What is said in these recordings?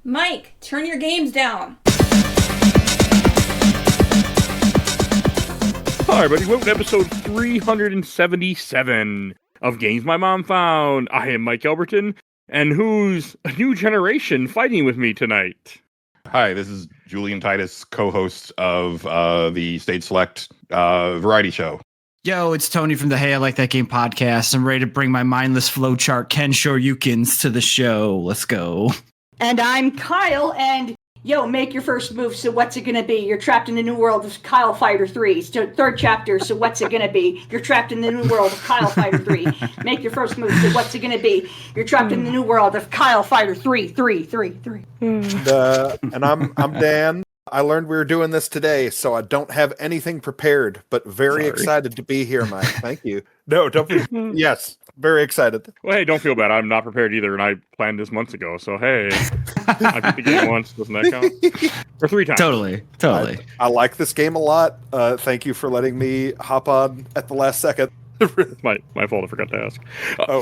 Mike, turn your games down. Hi, everybody. Welcome to episode 377 of Games My Mom Found. I am Mike Albertin, and who's a new generation fighting with me tonight? Hi, this is Julian Titus, co-host of the Stage Select variety show. Yo, it's Tony from the Hey I Like That Game podcast. I'm ready to bring my mindless flowchart Ken Shoryukens to the show. Let's go. And I'm Kyle, and yo, make your first move, so what's it gonna be? You're trapped in the new world of Kyle Fighter 3. It's the third chapter, so what's it gonna be? You're trapped in the new world of Kyle Fighter 3. Make your first move, so what's it gonna be? You're trapped in the new world of Kyle Fighter 3. And I'm Dan. I learned we were doing this today, so I don't have anything prepared, but very excited to be here, Mike. Thank you. No, don't be. Yes, very excited. Well, hey, don't feel bad. I'm not prepared either, and I planned this months ago, so hey. I beat the game once. Doesn't that count? Or 3 times. Totally. I like this game a lot. Thank you for letting me hop on at the last second. my fault, I forgot to ask.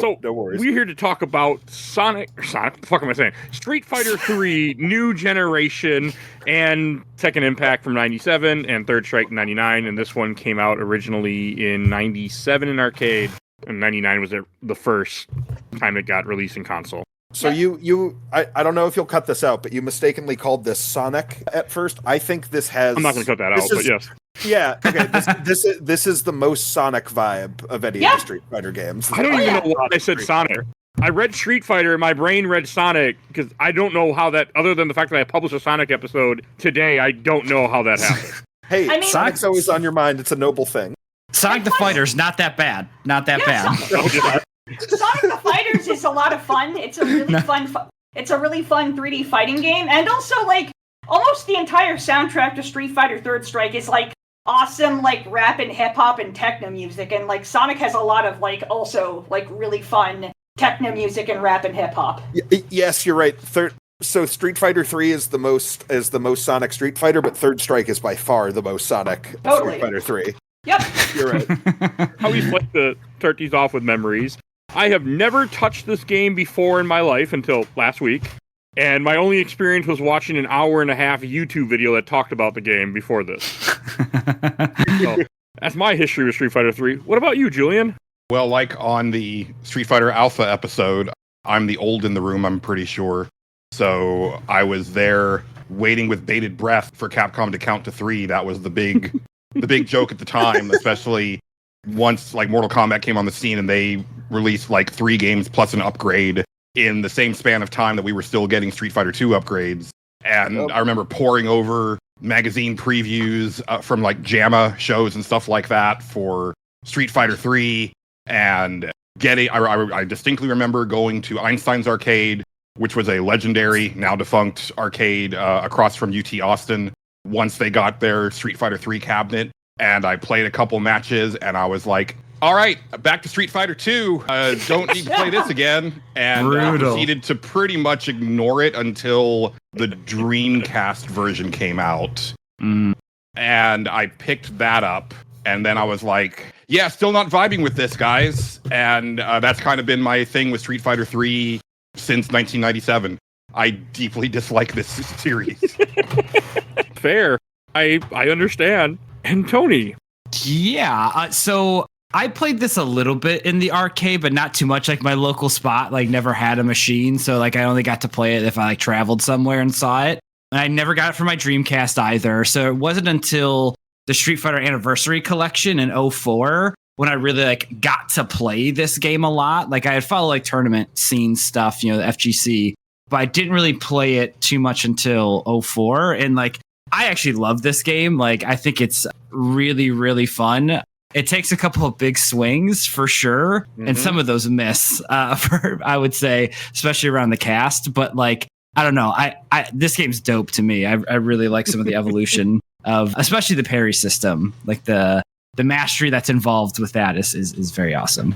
So no worries. We're here to talk about Sonic, what the fuck am I saying? Street Fighter 3, New Generation, and Second Impact from 97, and Third Strike in 99, and this one came out originally in 97 in arcade, and 99 was the first time it got released in console. So I don't know if you'll cut this out, but you mistakenly called this Sonic at first. I think this has... I'm not going to cut that out, but yes. Yeah, okay. This is the most Sonic vibe of any of the Street Fighter games. I don't even know why I said Sonic. I read Street Fighter, and my brain read Sonic, because I don't know how that, other than the fact that I published a Sonic episode today, I don't don't know how that happened. Hey, Sonic's always on your mind. It's a noble thing. Sonic the Fighter's not that bad. Not that bad. Sonic the Fighters is a lot of fun. It's a really it's a really fun 3D fighting game, and also like almost the entire soundtrack to Street Fighter Third Strike is like awesome like rap and hip hop and techno music, and like Sonic has a lot of like also like really fun techno music and rap and hip hop. Yes, you're right. So Street Fighter 3 is the most Sonic Street Fighter, but Third Strike is by far the most Sonic Street Fighter 3. Yep. You're right. I always like to start these off with memories. I have never touched this game before in my life until last week, and my only experience was watching an hour-and-a-half YouTube video that talked about the game before this. So, that's my history with Street Fighter 3. What about you, Julian? Well, like on the Street Fighter Alpha episode, I'm the old in the room, I'm pretty sure. So I was there waiting with bated breath for Capcom to count to 3. That was the big joke at the time, especially once like Mortal Kombat came on the scene and they released like 3 games plus an upgrade in the same span of time that we were still getting Street Fighter 2 upgrades. And I remember poring over magazine previews from like JAMA shows and stuff like that for Street Fighter 3, and I distinctly remember going to Einstein's Arcade, which was a legendary, now defunct arcade across from UT Austin, once they got their Street Fighter 3 cabinet. And I played a couple matches, and I was like, all right, back to Street Fighter 2. Don't need to play this again. And proceeded to pretty much ignore it until the Dreamcast version came out. And I picked that up, and then I was like, yeah, still not vibing with this, guys. And that's kind of been my thing with Street Fighter 3 since 1997. I deeply dislike this series. Fair. I understand. And Tony. Yeah, so I played this a little bit in the arcade, but not too much. Like my local spot, like never had a machine, so like I only got to play it if I like traveled somewhere and saw it. And I never got it for my Dreamcast either. So it wasn't until the Street Fighter Anniversary Collection in 2004 when I really like got to play this game a lot. Like I had followed like tournament scene stuff, you know, the FGC, but I didn't really play it too much until 2004. And like I actually love this game. Like, I think it's really, really fun. It takes a couple of big swings for sure, and some of those miss, I would say, especially around the cast. But like, I don't know. This game's dope to me. I really like some of the evolution of, especially the parry system. Like the mastery that's involved with that is very awesome.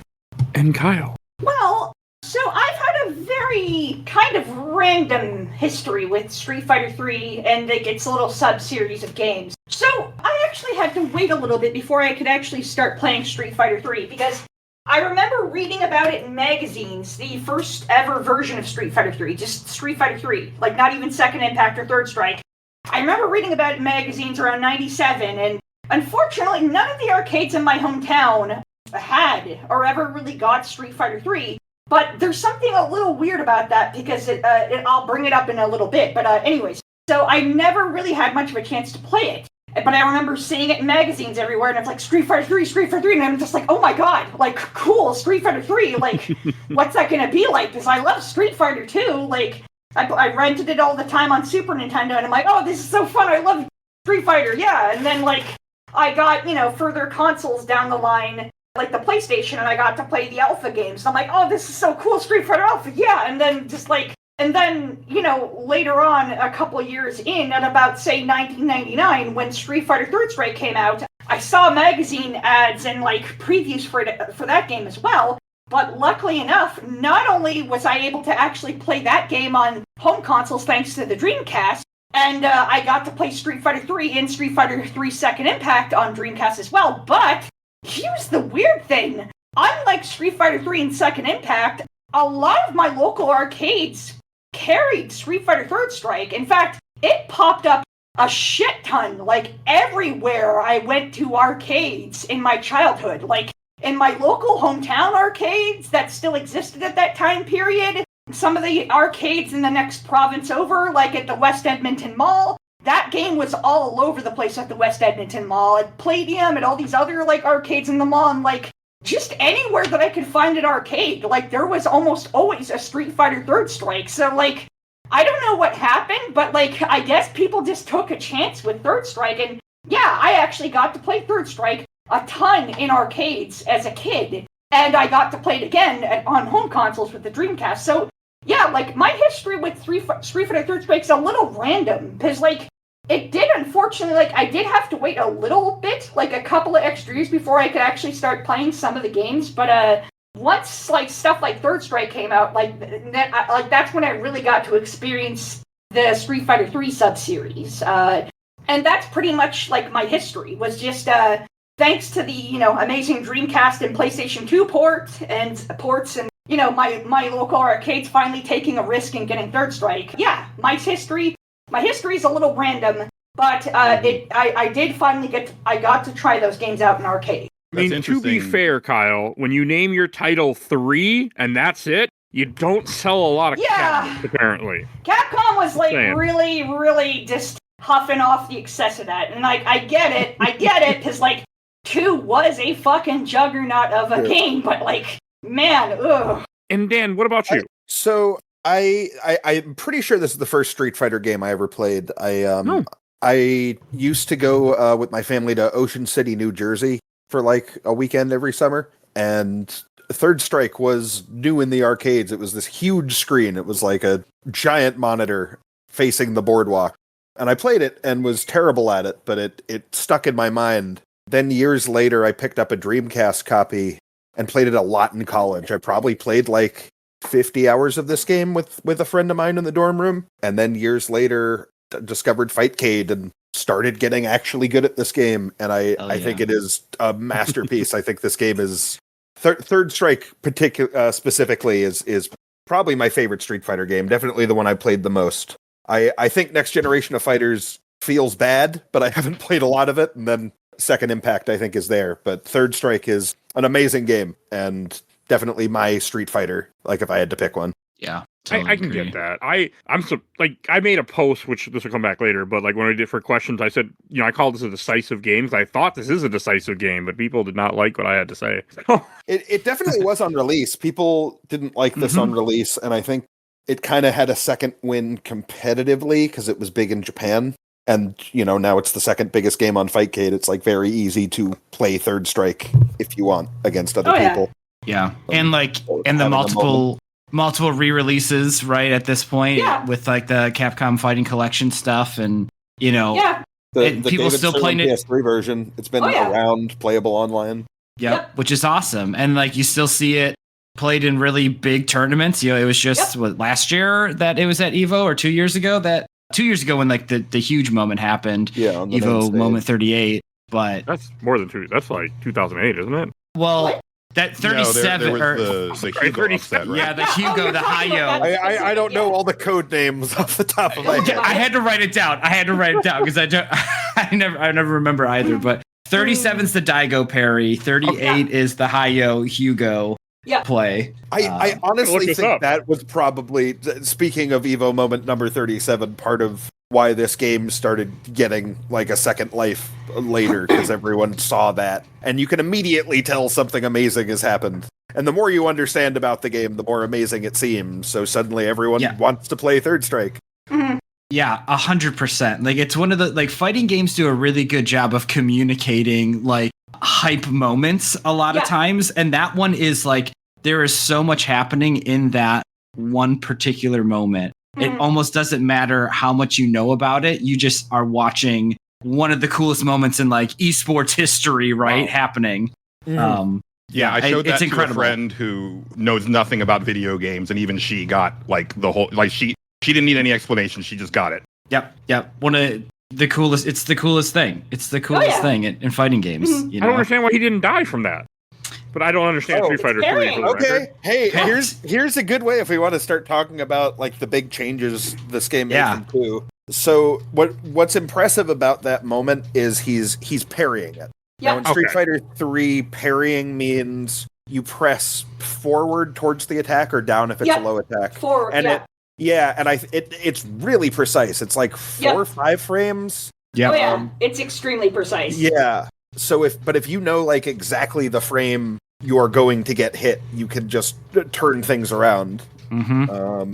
And Kyle. Well, so I've had a very kind of random history with Street Fighter 3 and like its little sub-series of games. So I actually had to wait a little bit before I could actually start playing Street Fighter 3 because I remember reading about it in magazines, the first ever version of Street Fighter 3, just Street Fighter 3, like not even Second Impact or Third Strike. I remember reading about it in magazines around 97, and unfortunately none of the arcades in my hometown had or ever really got Street Fighter 3, but there's something a little weird about that because I'll bring it up in a little bit, but anyways. So I never really had much of a chance to play it. But I remember seeing it in magazines everywhere, and it's like, Street Fighter 3, Street Fighter 3, and I'm just like, oh my god, like, cool, Street Fighter 3, like, what's that gonna be like? Because I love Street Fighter 2, like, I rented it all the time on Super Nintendo, and I'm like, oh, this is so fun, I love Street Fighter, yeah, and then, like, I got, further consoles down the line, like the PlayStation, and I got to play the Alpha games, and I'm like, oh, this is so cool, Street Fighter Alpha, yeah, and then just, like, and then, later on, a couple of years in, at about, say, 1999, when Street Fighter Third Strike came out, I saw magazine ads and, like, previews for that game as well. But luckily enough, not only was I able to actually play that game on home consoles thanks to the Dreamcast, and I got to play Street Fighter 3 and Street Fighter 3 Second Impact on Dreamcast as well, but here's the weird thing. Unlike Street Fighter 3 and Second Impact, a lot of my local arcades carried Street Fighter Third Strike. In fact, it popped up a shit ton, like everywhere I went to arcades in my childhood. Like in my local hometown arcades that still existed at that time period, some of the arcades in the next province over, like at the West Edmonton Mall, that game was all over the place at the West Edmonton Mall, at Palladium, and all these other like arcades in the mall, and like just anywhere that I could find an arcade, like, there was almost always a Street Fighter Third Strike. So, like, I don't know what happened, but, like, I guess people just took a chance with Third Strike. And, yeah, I actually got to play Third Strike a ton in arcades as a kid. And I got to play it again on home consoles with the Dreamcast. So, yeah, like, my history with Street Fighter Third Strike is a little random. Because, like, it did, unfortunately, like, I did have to wait a little bit, like, a couple of extra years before I could actually start playing some of the games, but, once, like, stuff like Third Strike came out, like, that's when I really got to experience the Street Fighter 3 sub-series, and that's pretty much, like, my history, was just, thanks to the, amazing Dreamcast and PlayStation 2 ports, and, my local arcades finally taking a risk and getting Third Strike. Yeah, my history is a little random, but I did finally I got to try those games out in arcade. I mean, to be fair, Kyle, when you name your title 3 and that's it, you don't sell a lot of cabinets, apparently. Capcom was like really, really just huffing off the excess of that, and like I get it, because like 2 was a fucking juggernaut of a game, but like, man, ugh. And Dan, what about you? I'm pretty sure this is the first Street Fighter game I ever played. I used to go with my family to Ocean City, New Jersey for like a weekend every summer, and Third Strike was new in the arcades. It was this huge screen. It was like a giant monitor facing the boardwalk. And I played it and was terrible at it, but it stuck in my mind. Then years later, I picked up a Dreamcast copy and played it a lot in college. I probably played like 50 hours of this game with a friend of mine in the dorm room, and then years later discovered Fightcade and started getting actually good at this game, and I think it is a masterpiece. I think this game is Third Strike specifically is probably my favorite Street Fighter game, definitely the one I played the most. I think Next Generation of Fighters feels bad, but I haven't played a lot of it, and then Second Impact I think is there, but Third Strike is an amazing game, and definitely my Street Fighter, like if I had to pick one. Yeah. Totally I can get that. I made a post, which this will come back later, but like when I did for questions, I said, I called this a decisive game. I thought this is a decisive game, but people did not like what I had to say. It definitely was on release. People didn't like this on release, and I think it kind of had a second win competitively because it was big in Japan. And, now it's the second biggest game on Fightcade. It's like very easy to play Third Strike if you want against other people. Yeah. And the multiple re-releases right at this point with like the Capcom Fighting Collection stuff, and the people still playing it. PS3 version. It's been around, playable online. Yep, which is awesome. And like you still see it played in really big tournaments. It was just last year that it was at Evo, or 2 years ago when like the huge moment happened. Yeah, on the Evo moment 38. But that's more than 2. That's like 2008, isn't it? Well, That No, 37 there was or the Hugo 37. upset, right? yeah, the Hugo, the Hayo. I don't know all the code names off the top of my head. I had to write it down. Because I never remember either. But 37's the Daigo parry. 38 is the Hayo Hugo play. I honestly Look this think up. that was probably, speaking of Evo moment number 37, part of why this game started getting like a second life later, because everyone saw that. And you can immediately tell something amazing has happened. And the more you understand about the game, the more amazing it seems. So suddenly everyone wants to play Third Strike. Yeah, 100%. Like, it's one of the, like, fighting games do a really good job of communicating like hype moments a lot of times. And that one is like, there is so much happening in that one particular moment. It almost doesn't matter how much you know about it. You just are watching one of the coolest moments in like esports history, right? Happening. Yeah, I showed that it's to incredible. a friend who knows nothing about video games, and even she got like the whole, like she didn't need any explanation. She just got it. Yep. One of the coolest. It's the coolest thing. It's the coolest thing in fighting games. You know? I don't understand why he didn't die from that. But I don't understand Street Fighter 3 for the Okay, record. hey, here's a good way if we want to start talking about like the big changes this game made from 2. So what's impressive about that moment is he's parrying it. Now in Street Fighter 3, parrying means you press forward towards the attack or down if it's a low attack. Forward, and it's really precise. It's like 4 or 5 frames. Yeah. It's extremely precise. Yeah. So if you know like exactly the frame you're going to get hit, you can just turn things around. So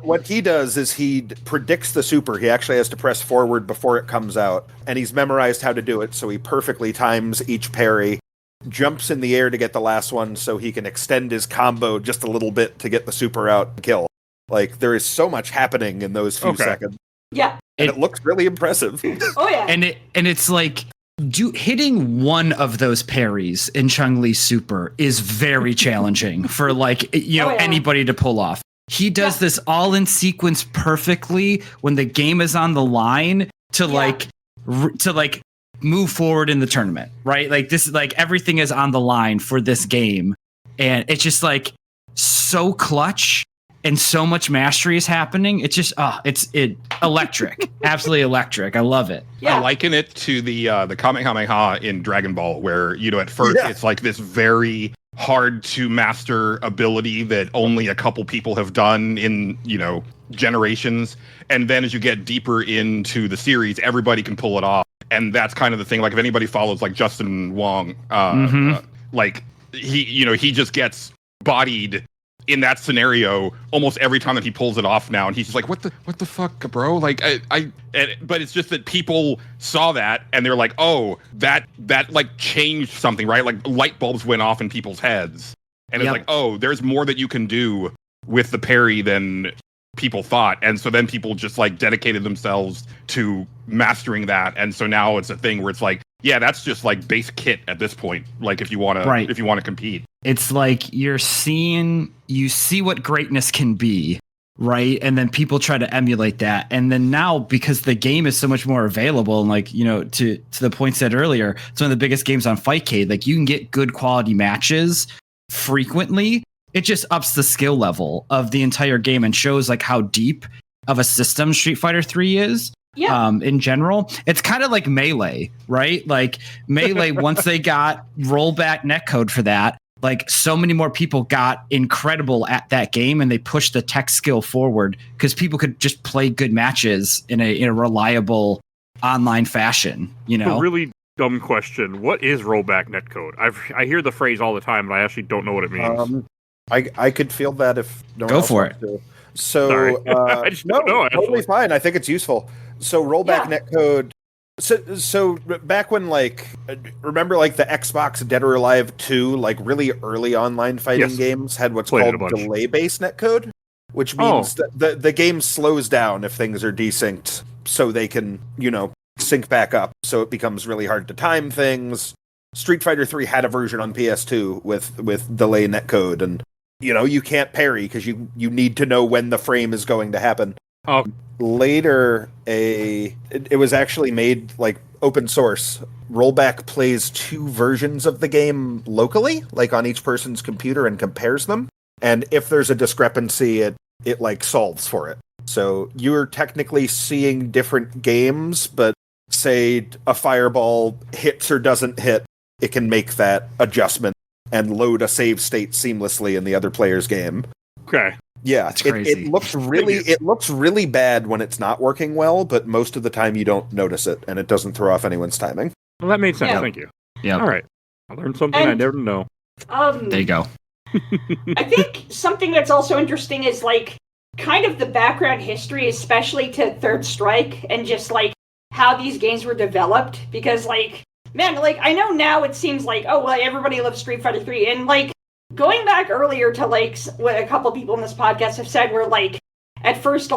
what he does is he predicts the super. He actually has to press forward before it comes out, and he's memorized how to do it, so he perfectly times each parry, jumps in the air to get the last one so he can extend his combo just a little bit to get the super out and kill. Like, there is so much happening in those few seconds. Yeah. And it looks really impressive. Oh yeah. And it's like hitting one of those parries in Chun-Li's super is very challenging for like anybody to pull off. He does this all in sequence perfectly when the game is on the line to like move forward in the tournament, right? Like, this is like everything is on the line for this game, and it's just like so clutch and so much mastery is happening. It's just it's electric. Absolutely electric. I love it. I liken it to the Kamehameha in Dragon Ball, where at first it's like this very hard to master ability that only a couple people have done in generations, and then as you get deeper into the series, everybody can pull it off. And that's kind of the thing. Like, if anybody follows like Justin Wong, like he just gets bodied in that scenario almost every time that he pulls it off now, and he's just like, what the fuck, bro? Like, but it's just that people saw that and they're like, oh, that like changed something, right? Like, light bulbs went off in people's heads, and it's like, oh, there's more that you can do with the parry than people thought. And so then people just like dedicated themselves to mastering that, and so now it's a thing where it's like, yeah, that's just like base kit at this point. Like, if you want to compete, it's like you see what greatness can be, right? And then people try to emulate that. And then now, because the game is so much more available, and like, to the point said earlier, it's one of the biggest games on Fightcade. Like, you can get good quality matches frequently. It just ups the skill level of the entire game and shows like how deep of a system Street Fighter 3 is. Yeah. In general, it's kind of like Melee, right? Like, Melee, once they got rollback netcode for that, like, so many more people got incredible at that game, and they pushed the tech skill forward because people could just play good matches in a reliable online fashion. A really dumb question: what is rollback netcode? I hear the phrase all the time, but I actually don't know what it means. I could feel that if no one Go else for wants to. So I just don't know, actually. Totally fine. I think it's useful. So rollback netcode. So back when, like, remember like the Xbox Dead or Alive 2, like really early online fighting games had what's called delay-based netcode, which means that the game slows down if things are desynced, so they can sync back up. So it becomes really hard to time things. Street Fighter 3 had a version on PS2 with delay netcode, and you can't parry because you need to know when the frame is going to happen. Oh, Later, it was actually made like open source. Rollback plays 2 versions of the game locally, like on each person's computer, and compares them. And if there's a discrepancy, it like solves for it. So you're technically seeing different games, but say a fireball hits or doesn't hit, it can make that adjustment and load a save state seamlessly in the other player's game. okay. Yeah, It's crazy. it looks really bad when it's not working well, but most of the time you don't notice it, and it doesn't throw off anyone's timing. Well, that made sense. Yeah. Thank you. Yeah. All right. I learned something I And- never know. There you go. I think something that's also interesting is like kind of the background history, especially to Third Strike, and just like how these games were developed. Because like, man, like I know now it seems like, oh well, everybody loves Street Fighter 3, and like going back earlier to like what a couple people in this podcast have said, were like at first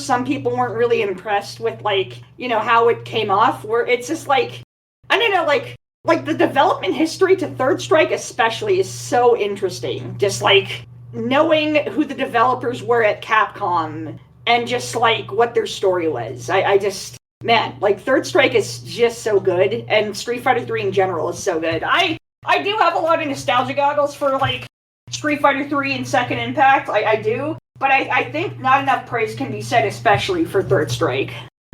some people weren't really impressed with like, you know, how it came off. Where it's just like, I don't know, like the development history to Third Strike especially is so interesting. Just like knowing who the developers were at Capcom and just like what their story was. I just, man, like Third Strike is just so good, and Street Fighter 3 in general is so good. I do have a lot of nostalgia goggles for like Street Fighter 3 and Second Impact. I do. But I think not enough praise can be said, especially for Third Strike.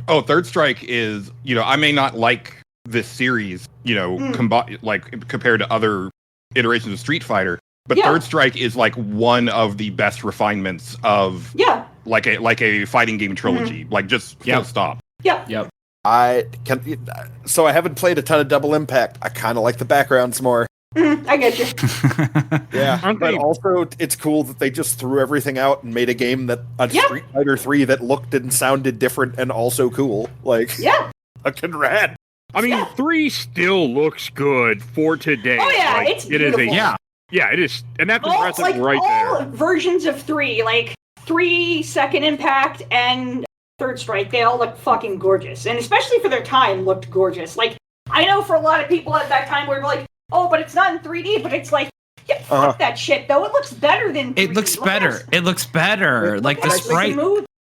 Oh, Third Strike is, I may not like this series, compared to other iterations of Street Fighter, but Yeah. Third Strike is like one of the best refinements of like a fighting game trilogy, like just full stop. Yeah. Yep. So I haven't played a ton of Double Impact. I kind of like the backgrounds more. I get you. Yeah, Aren't but they- also it's cool that they just threw everything out and made a game Street Fighter 3 that looked and sounded different and also cool. Like, Yeah. fucking rad. I mean, 3 still looks good for today. Oh, yeah, Like, it's it is beautiful. yeah, it is, and that's All, impressive like, right all there. versions of 3, like 3, Second Impact, and Third Strike, they all look fucking gorgeous. And especially for their time, looked gorgeous. Like, I know for a lot of people at that time were like, oh, but it's not in 3D, but it's like, yeah, fuck that shit, though. It looks better than 3D. It looks better. It looks better. Like the sprite.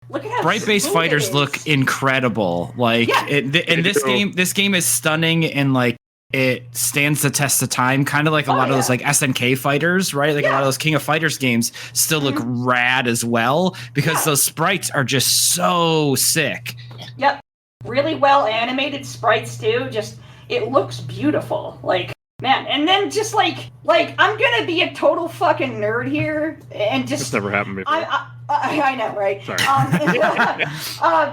Look at how Sprite-based smooth fighters it look is. incredible. Like, Yeah. and this game is stunning, and like it stands the test of time. Kind of like a lot of those like SNK fighters, right? Like a lot of those King of Fighters games still look rad as well because those sprites are just so sick. Yep, really well animated sprites too. Just it looks beautiful. Like, man, and then just like I'm gonna be a total fucking nerd here and just It's never happened before. I know, right? Sorry.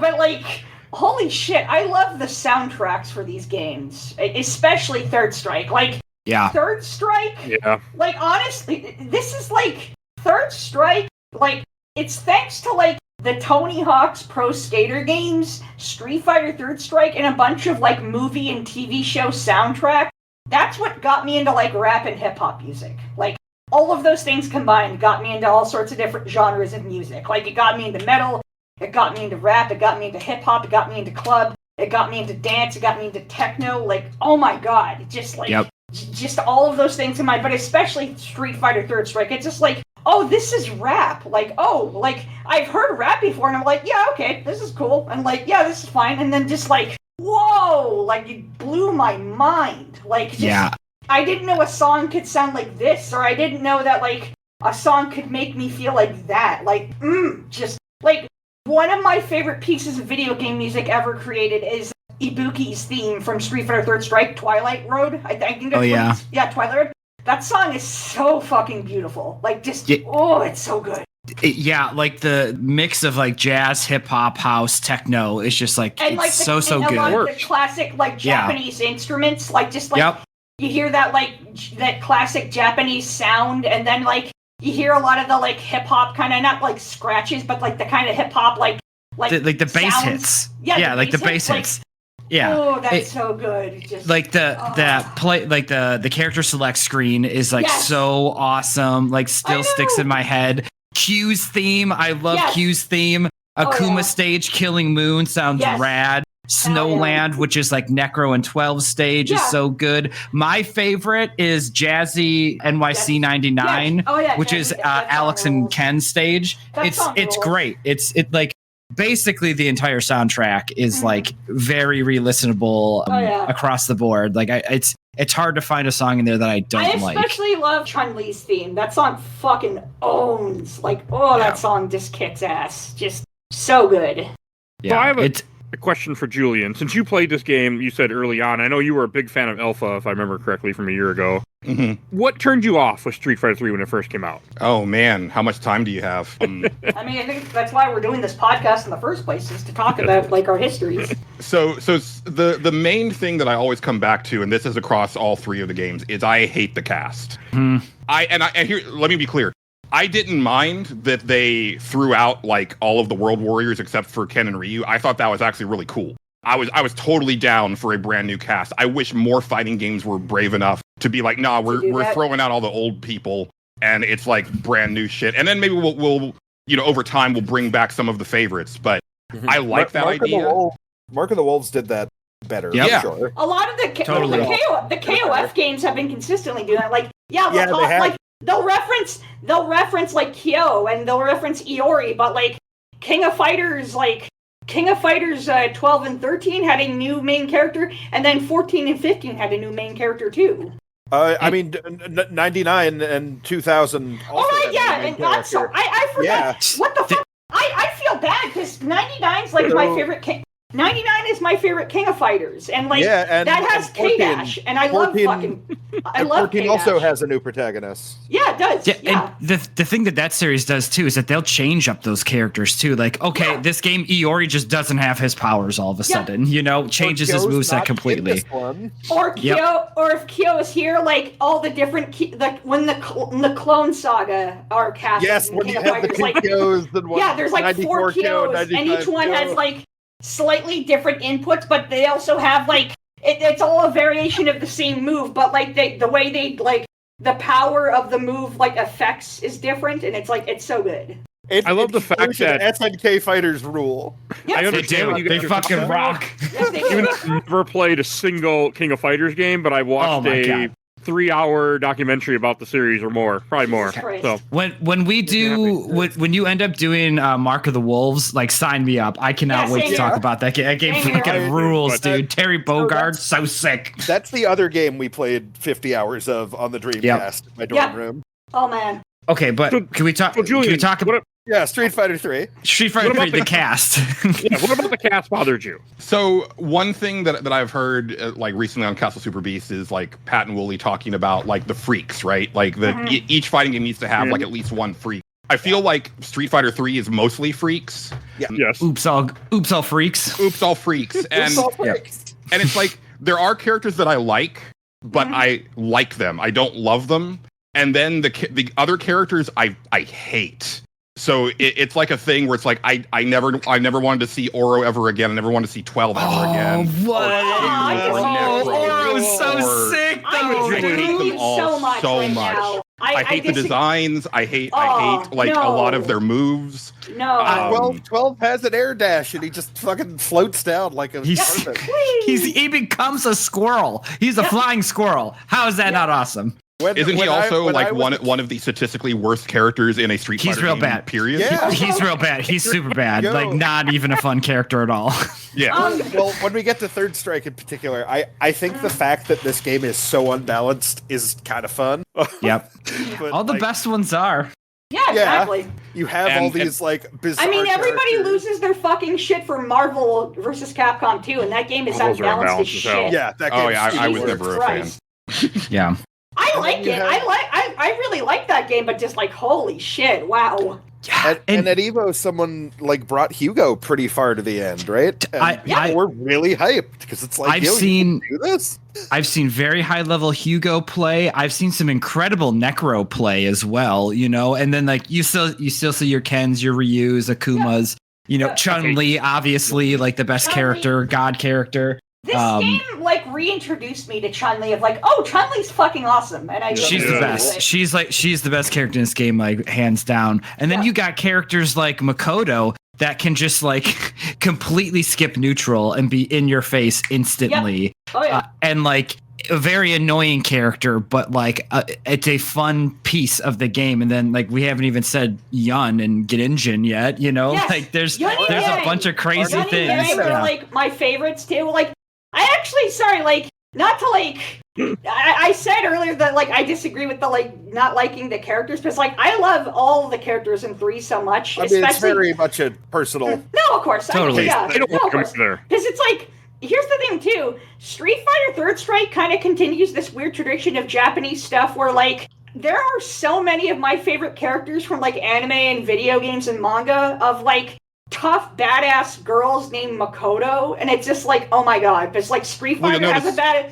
But like, holy shit, I love the soundtracks for these games, especially Third Strike. Like, Yeah. Third Strike, Yeah. like, honestly, this is like Third Strike. Like, it's thanks to like the Tony Hawk's Pro Skater games, Street Fighter Third Strike, and a bunch of like movie and TV show soundtrack. That's what got me into like rap and hip hop music. Like, all of those things combined got me into all sorts of different genres of music. Like, it got me into metal, it got me into rap, it got me into hip hop, it got me into club, it got me into dance, it got me into techno. Like, oh my god, just like, just all of those things combined, but especially Street Fighter Third Strike. It's just like, oh, this is rap. Like, oh, like, I've heard rap before, and I'm like, yeah, okay, this is cool. And like, yeah, this is fine. And then just like, whoa, like, it blew my mind. Like, just, I didn't know a song could sound like this, or I didn't know that, like, a song could make me feel like that. Like, just, like, one of my favorite pieces of video game music ever created is Ibuki's theme from Street Fighter Third Strike, Twilight Road. I think that's Twilight Road. That song is so fucking beautiful. Like, just, it's so good. Like the mix of like jazz, hip hop, house, techno is just like, and it's like so and good. A lot of the classic like Japanese instruments, like just like you hear that like that classic Japanese sound, and then like you hear a lot of the like hip hop kind of, not like scratches, but like the kind of hip hop like the bass sounds. hits. Yeah, like the bass hits. Yeah. Oh, that's so good. Just, like the character select screen is like so awesome. Like still sticks in my head. Q's theme, I love Q's theme. Akuma stage Killing Moon sounds rad. Snowland, which is like Necro and 12 stage, is so good. My favorite is Jazzy NYC 99, which is Alex and Ken's stage. It's great. It's like basically the entire soundtrack is like very re-listenable across the board. Like it's hard to find a song in there that I don't like. I especially love Chun-Li's theme. That song fucking owns. Like, that song just kicks ass. Just so good. Yeah, so I have a question for Julian. Since you played this game, you said early on, I know you were a big fan of Alpha, if I remember correctly, from a year ago. Mm-hmm. What turned you off with Street Fighter 3 when it first came out? Oh, man. How much time do you have? I mean, I think that's why we're doing this podcast in the first place, is to talk about, like, our histories. So the main thing that I always come back to, and this is across all three of the games, is I hate the cast. Mm. And here, let me be clear. I didn't mind that they threw out like all of the World Warriors except for Ken and Ryu. I thought that was actually really cool. I was totally down for a brand new cast. I wish more fighting games were brave enough to be like, nah, we're throwing out all the old people and it's like brand new shit. And then maybe we'll over time we'll bring back some of the favorites. But I like that idea. Mark of the Wolves did that better. Yep. Yeah, sure. A lot of the KOF games have been consistently doing that. Like, they'll reference like Kyo and they'll reference Iori, but like King of Fighters 12 and 13 had a new main character, and then 14 and 15 had a new main character too. I mean, 99 and 2000. Oh right, yeah, and I'm sorry, I forgot. Yeah. What the fuck? I feel bad because 99's like my favorite king. 99 is my favorite King of Fighters, and like that has K-Dash, and I love fucking. I love K-Dash. 14 also has a new protagonist. Yeah, it does. Yeah. And the thing that series does too is that they'll change up those characters too. Like, this game Iori just doesn't have his powers all of a sudden. Changes his moveset completely. Or Kyo, or if Kyo is here, like all the different when the Clone Saga arc happens. Yes, when you have the two Kyos, there's like 4 Kyos, and each one has like slightly different inputs, but they also have like it's all a variation of the same move, but like the way they like the power of the move like effects is different, and it's so good. I love the fact that SNK fighters rule. Yes, I understand they fucking rock. Even though I've never played a single King of Fighters game, but I watched a 3-hour documentary about the series or more, probably more. So when we do when you end up doing Mark of the Wolves, like sign me up. I cannot wait to talk about that game. That game fucking rules, dude. Terry Bogard, so sick. That's the other game we played 50 hours of on the Dreamcast in my dorm room. Oh man. Okay, but can we talk? Julian, can we talk about? Yeah, Street Fighter 3. Street Fighter 3, the cast. What about the cast bothered you? So one thing that I've heard like recently on Castle Super Beast is like Pat and Wooly talking about like the freaks, right? Like each fighting game needs to have like at least one freak. I feel like Street Fighter 3 is mostly freaks. Yeah. Yes. Oops all freaks. Oops all freaks. And and it's like there are characters that I like, but I like them. I don't love them. And then the other characters I hate. So it's like a thing where it's like I never wanted to see Oro ever again. I never wanted to see 12 ever again. What? Oro's so sick. I hate them all so much. I hate the designs. I hate like a lot of their moves. No. 12 has an air dash and he just fucking floats down like a person. He becomes a squirrel. He's a flying squirrel. How is that not awesome? Isn't he also like one of the statistically worst characters in a Street Fighter game? He's real bad. Period. Yeah. He's real bad. He's super bad. Like not even a fun character at all. Yeah. Well, when we get to Third Strike in particular, I think the fact that this game is so unbalanced is kind of fun. Yep. All the best ones are. Yeah, exactly. You have all these like bizarre. I mean, everybody characters. loses their fucking shit for Marvel versus Capcom 2, and that game is unbalanced as shit. Yeah, that game. I was never a fan. Yeah. I like it. I really like that game, but just like holy shit, wow. Yeah, and at Evo, someone like brought Hugo pretty far to the end, right? And we're really hyped because it's like, you can do this. I've seen very high level Hugo play. I've seen some incredible Necro play as well, and then like you still see your Kens, your Ryus, Akumas, Chun-Li, obviously like the best character, God character. This game like reintroduced me to Chun-Li of like, oh, Chun-Li's fucking awesome, and she's the best. She's the best character in this game, like hands down. And then you got characters like Makoto that can just like completely skip neutral and be in your face instantly. Yep. Oh yeah. And like a very annoying character, but like it's a fun piece of the game. And then like we haven't even said Yun and Genjin yet, you know? Yes. Like there's Yun and a Yang. bunch of crazy Yun and things. Yang are like my favorites too. Like I actually like not to like I said earlier that like I disagree with the like not liking the characters because like I love all the characters in 3 so much. I mean, it's very much a personal. No, of course. Totally. I don't no, of like them course. either. Because it's like here's the thing too. Street Fighter Third Strike kind of continues this weird tradition of Japanese stuff where like there are so many of my favorite characters from like anime and video games and manga of like tough badass girls named Makoto, and it's just like oh my god. It's like Street Fighter has a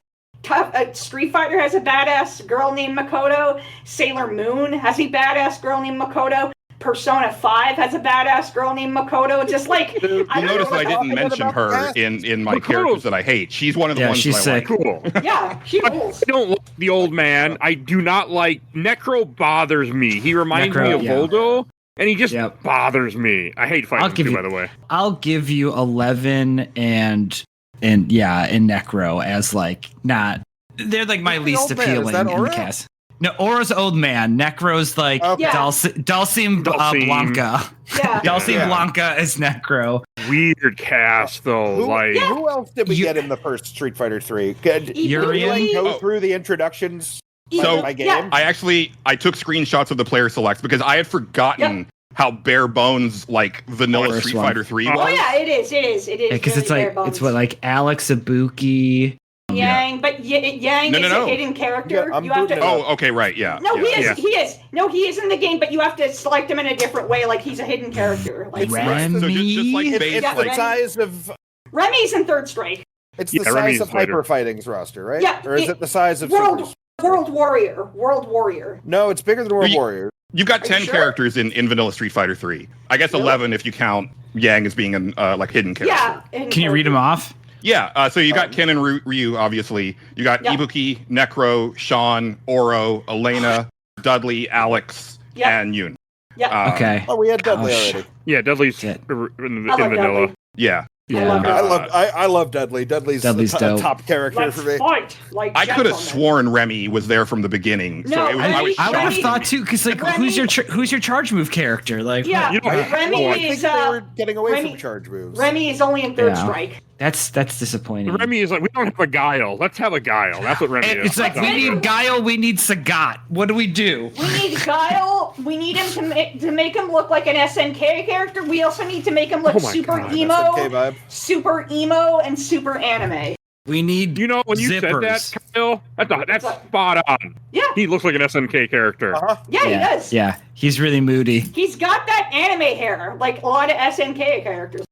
Street Fighter has a badass girl named Makoto. Sailor Moon has a badass girl named Makoto. Persona 5 has a badass girl named Makoto. Just like You'll notice I didn't mention her in my characters that I hate. She's one of the ones she's that I sick. like. Cool. yeah, she rules. I don't like the old man. I do not like Necro. Bothers me. He reminds me of Voldo, and he just bothers me. I hate fighting too, by the way. I'll give you 11 and Necro as like not. They're like my least appealing in the cast. No, Aura's old man. Necro's like Dulcim Blanca. Yeah. Dulcim Blanca is Necro. Weird cast though. Who else did we get in the first Street Fighter 3? Did Urian? go through the introductions? So by game? I took screenshots of the player selects because I had forgotten how bare bones like vanilla Street Fighter 3 was. Oh yeah, it is. Because it's like it's what like Alex Ibuki. Yang, but Yang is a hidden character. Yeah, you have to. Oh, okay, right, yeah. No, yeah. he is. No, he is in the game, but you have to select him in a different way. Like he's a hidden character. Like Remy. So just like base, It's the size of. Remy's in Third Strike. It's the size of Hyper Fighting's roster, right? Yeah. Or is it the size of World Super? World Warrior. No, it's bigger than World Warrior. You've got 10 characters in vanilla Street Fighter 3. I guess 11 if you count Yang as being a like hidden character. Yeah. Can you read them off? Yeah, so you got Ken and Ryu, obviously. You got Ibuki, Necro, Sean, Oro, Elena, Dudley, Alex, and Yun. Yeah. Okay. Oh, we had Dudley already. Yeah, Dudley's in vanilla. Dudley. Yeah. I love Dudley. Dudley's a top character for me. Fight like I could have sworn Remy was there from the beginning. No, I would have thought too, because like who's your charge move character? Like Remy is we're getting away from charge moves. Remy is only in Third Strike. That's disappointing. Remy is like, we don't have a Guile. Let's have a Guile. That's what Remy is. It's like, we need Guile, we need Sagat. What do we do? We need Guile. We need him to make him look like an SNK character. We also need to make him look super emo, and super anime. We need when you zippers. said that, Kyle, that's spot on. Yeah. He looks like an SNK character. Yeah, he does. Yeah, he's really moody. He's got that anime hair, like a lot of SNK characters.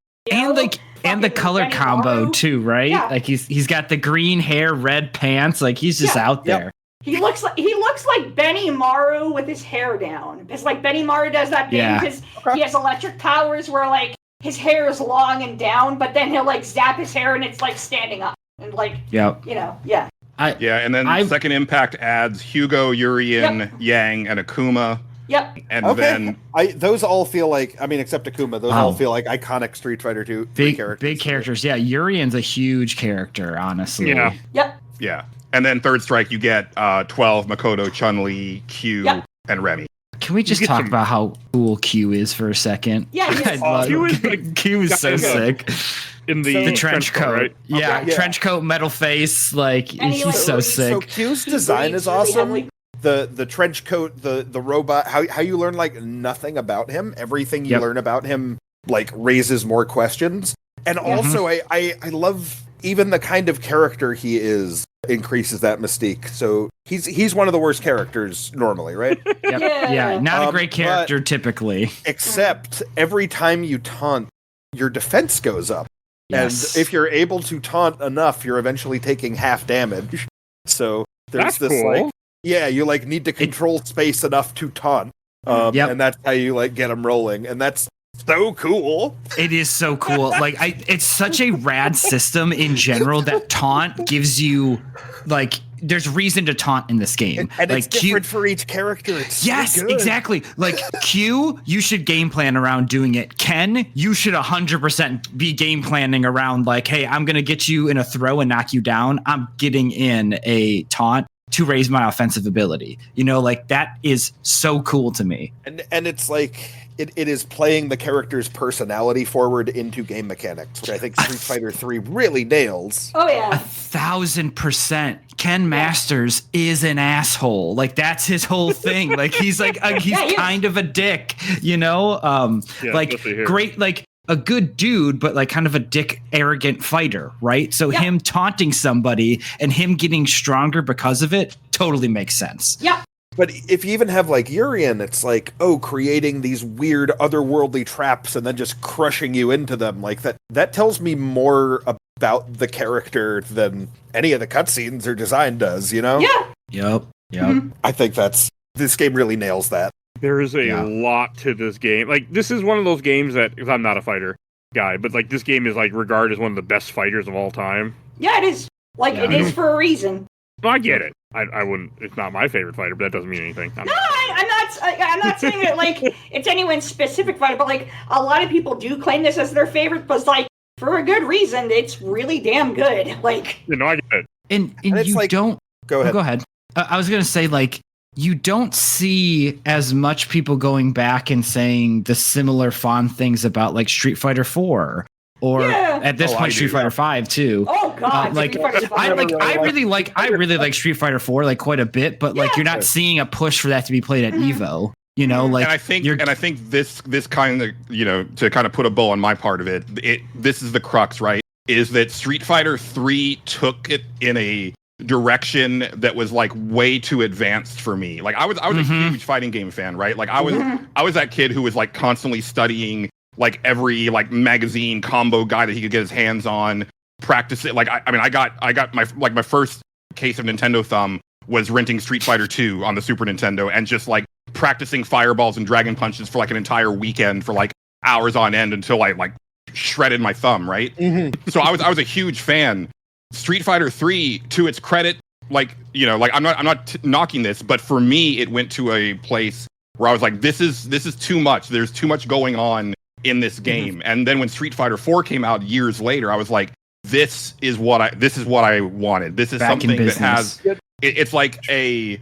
And the color Benny combo Maru. too, right? Yeah. Like he's got the green hair, red pants. Like he's just out there. He looks like Benny Maru with his hair down. Because like Benny Maru does that thing because he has electric powers where like his hair is long and down, but then he'll like zap his hair and it's like standing up and like and then Second Impact adds Hugo, Urian, Yang, and Akuma. Yep. And then those all feel like except Akuma, those all feel like iconic Street Fighter 2 characters. Big characters. Yeah, Urian's a huge character, honestly. Yeah. Yep. Yeah. And then Third Strike, you get 12, Makoto, Chun-Li, Q, and Remy. Can we just talk about how cool Q is for a second? Yeah, Q is so sick. In the trench coat. Right? Yeah, trench coat, metal face. Like, he's so sick. So Q's design is awesome. The trench coat, the robot, how you learn like nothing about him. Everything you learn about him like raises more questions. And also I love even the kind of character he is increases that mystique. So he's one of the worst characters normally, right? Yeah, not a great character typically. Except every time you taunt, your defense goes up. Yes. And if you're able to taunt enough, you're eventually taking half damage. So there's that's cool. like you like need to control space enough to taunt. And that's how you like get them rolling. And that's so cool. It is so cool. Like it's such a rad system in general that taunt gives you like there's reason to taunt in this game. And like it's different for each character. It's yes, so good. exactly. Like Q, you should game plan around doing it. Ken, you should 100% be game planning around like, hey, I'm going to get you in a throw and knock you down. I'm getting in a taunt to raise my offensive ability. You know, like that is so cool to me. And it's like it is playing the character's personality forward into game mechanics, which I think Street Fighter 3 really nails. Oh yeah. 1,000%. Ken Masters is an asshole. Like that's his whole thing. Like he's like he's kind of a dick, you know? Like great, like a good dude, but like kind of a dick, arrogant fighter, right? So him taunting somebody and him getting stronger because of it totally makes sense. Yeah. But if you even have like Urian, it's like, creating these weird otherworldly traps and then just crushing you into them. Like that tells me more about the character than any of the cutscenes or design does, you know? Yeah. Yep. Mm-hmm. I think this game really nails that. There is a lot to this game. Like, this is one of those games that, because I'm not a fighter guy, but like this game is like regarded as one of the best fighters of all time. Yeah, it is. Like, it is for a reason. No, I get it. I wouldn't. It's not my favorite fighter, but that doesn't mean anything. I'm not saying that like it's anyone's specific fighter, but like a lot of people do claim this as their favorite, but like for a good reason. It's really damn good. Like, you know, I get it. And you like, don't go ahead. Go ahead. I was gonna say like you don't see as much people going back and saying the similar fond things about like Street Fighter 4 or at this point Street Fighter 5 too. Oh god, like I really like Street Fighter 4 like quite a bit, but like you're not seeing a push for that to be played at Evo. You know, like and I think this kind of, you know, to kind of put a bow on my part of it, this is the crux, right? Is that Street Fighter 3 took it in a direction that was like way too advanced for me. Like I was a huge fighting game fan, right? Like I was that kid who was like constantly studying like every like magazine combo guide that he could get his hands on, practice it. Like I got my first case of Nintendo thumb was renting Street Fighter 2 on the Super Nintendo and just like practicing fireballs and dragon punches for like an entire weekend for like hours on end until I like shredded my thumb, right? So I was a huge fan. Street Fighter 3, to its credit, like, you know, like I'm not knocking this, but for me it went to a place where I was like, this is too much. There's too much going on in this game. And then when Street Fighter 4 came out years later, I was like, this is what I wanted. This is something that has it's like a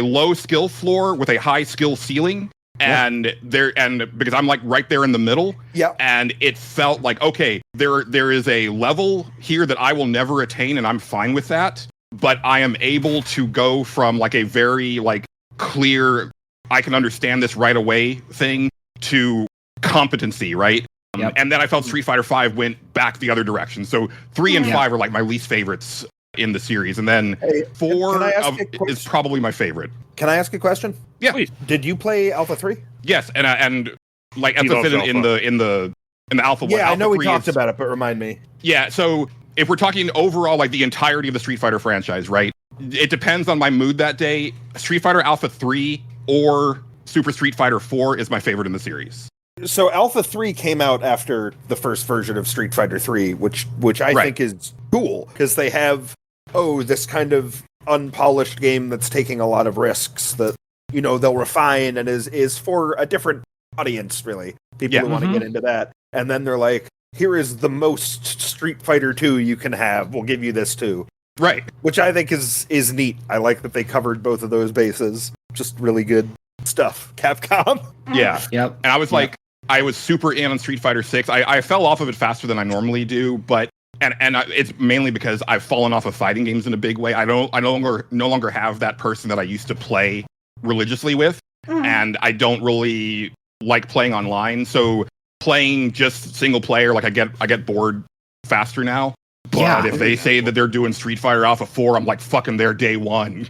low skill floor with a high skill ceiling. And because I'm like right there in the middle, and it felt like, okay, there is a level here that I will never attain, and I'm fine with that. But I am able to go from like a very like clear, I can understand this right away thing to competency, right? And then I felt Street Fighter 5 went back the other direction. So 3 and 5 are like my least favorites in the series, and then 4 is probably my favorite. Can I ask a question? Yeah. Please. Did you play Alpha 3? Yes, and like as I said in the Alpha 1. Yeah, Alpha I know we 3 talked about it, but remind me. Yeah, so if we're talking overall, like the entirety of the Street Fighter franchise, right? It depends on my mood that day. Street Fighter Alpha 3 or Super Street Fighter 4 is my favorite in the series. So Alpha 3 came out after the first version of Street Fighter 3, which I think is cool, because they have, this kind of unpolished game that's taking a lot of risks that, you know, they'll refine and is for a different audience, really. People who want to get into that. And then they're like, here is the most Street Fighter 2 you can have. We'll give you this too. Right. Which I think is neat. I like that they covered both of those bases. Just really good stuff. Capcom. Yeah. Yep. And I was like, I was super in on Street Fighter 6. I fell off of it faster than I normally do, but it's mainly because I've fallen off of fighting games in a big way. I no longer have that person that I used to play religiously with, and I don't really like playing online. So playing just single player, like I get bored faster now. But if they say that they're doing Street Fighter Alpha 4, I'm like, fucking there day one.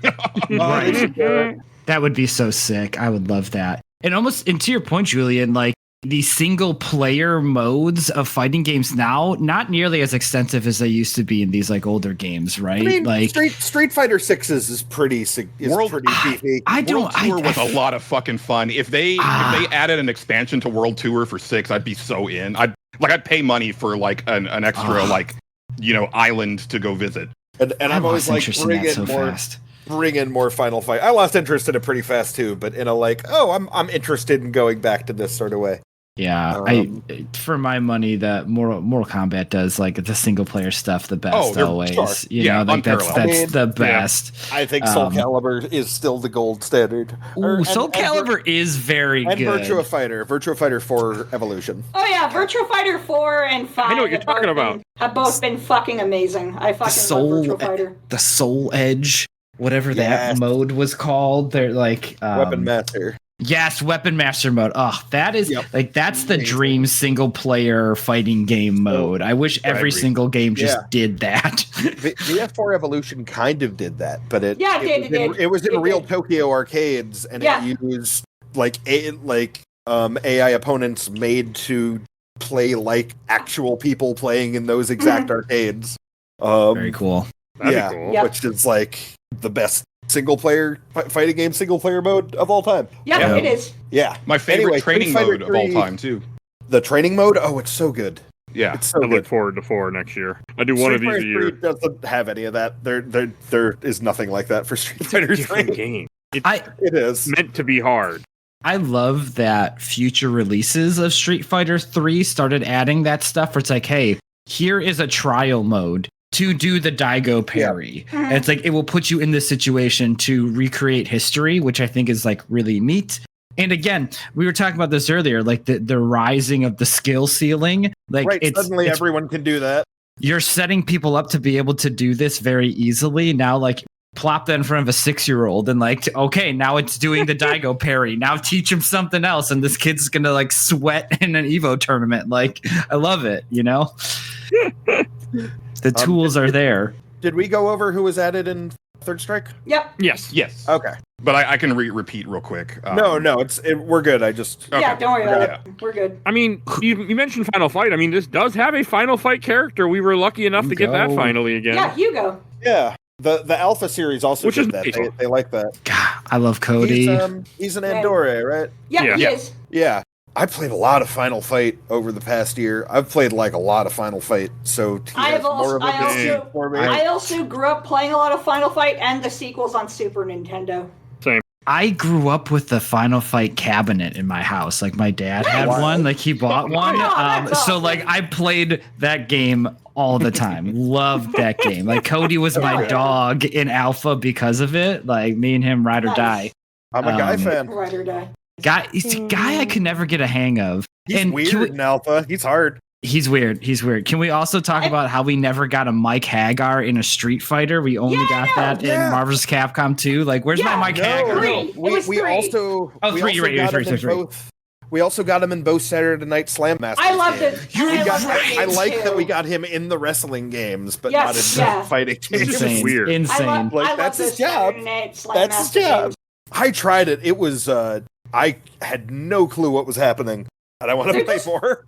Right. That would be so sick. I would love that. And to your point, Julian, like the single player modes of fighting games now, not nearly as extensive as they used to be in these like older games, right? I mean, like Street Fighter 6 is pretty beefy. World Tour was a lot of fucking fun. If they added an expansion to World Tour for 6, I'd be so in. I'd pay money for like an extra like, you know, island to go visit. And I I'm always lost like, interest in bring that in so more, fast. bring in more Final Fight. I lost interest in it pretty fast too, but in a like, oh, I'm interested in going back to this sort of way. Yeah, for my money, that Mortal Kombat does like the single player stuff the best always. sure. You know, like that's unparalleled. the best. I think Soul Calibur is still the gold standard. Soul Calibur is very and good. Virtua Fighter 4 Evolution. Oh yeah, Virtua Fighter 4 and 5 I know what you're talking about. have both been fucking amazing. I fucking love Virtua Fighter. The Soul Edge, whatever that Yes. mode was called. They're like Weapon Master. Yes, Weapon Master mode. Oh, that is like that's the dream single player fighting game mode. I wish every single game just did that. VF4 Evolution kind of did that, but it was in real Tokyo arcades, and it used like AI opponents made to play like actual people playing in those exact arcades. Very cool. That'd be cool. Which is like the best single player fighting game single player mode of all time. Yeah, it is. Yeah, my favorite training mode of all time too. The training mode, it's so good. Yeah, it's so I look forward to 4 next year. I do one of these a year. Doesn't have any of that. There is nothing like that for Street Fighter. It's a different game. It is meant to be hard. I love that future releases of Street Fighter 3 started adding that stuff where it's like, hey, here is a trial mode to do the Daigo parry. And it's like, it will put you in this situation to recreate history, which I think is like really neat. And again, we were talking about this earlier, like the rising of the skill ceiling. Like suddenly everyone can do that. You're setting people up to be able to do this very easily. Now, like, plop that in front of a 6-year-old and like, okay, now it's doing the Daigo parry. Now teach him something else. And this kid's going to like sweat in an Evo tournament. Like, I love it, you know? The tools are there. Did we go over who was added in Third Strike? Yep. Yes. Okay. But I can repeat real quick. No, we're good. I just don't worry about it. We're good. I mean, you mentioned Final Fight. I mean, this does have a Final Fight character. We were lucky enough to get that finally again. Yeah, Hugo. Yeah. The Alpha series also did that. Nice. They like that. God, I love Cody. He's an Andorre, right? Yeah, he is. Yeah. I played a lot of Final Fight over the past year. I've played like a lot of Final Fight. So I also grew up playing a lot of Final Fight and the sequels on Super Nintendo. Same. I grew up with the Final Fight cabinet in my house. Like my dad had one. Like he bought one. So like I played that game all the time. Loved that game. Like Cody was my dog in Alpha because of it. Like me and him ride or die. I'm a Guy fan. Ride or die. He's a guy I could never get a hang of. He's weird in Alpha. He's hard. He's weird. Can we also talk about how we never got a Mike Hagar in a Street Fighter? We only got that in Marvel's Capcom 2. Like, where's my Mike Hagar? We also got him in both Saturday Night Slam Masters. I loved it. I like that we got him in the wrestling games, but not in the fighting games. Insane. Weird. Insane. That's his job. That's his job. I tried it. It was I had no clue what was happening, and I want to play more.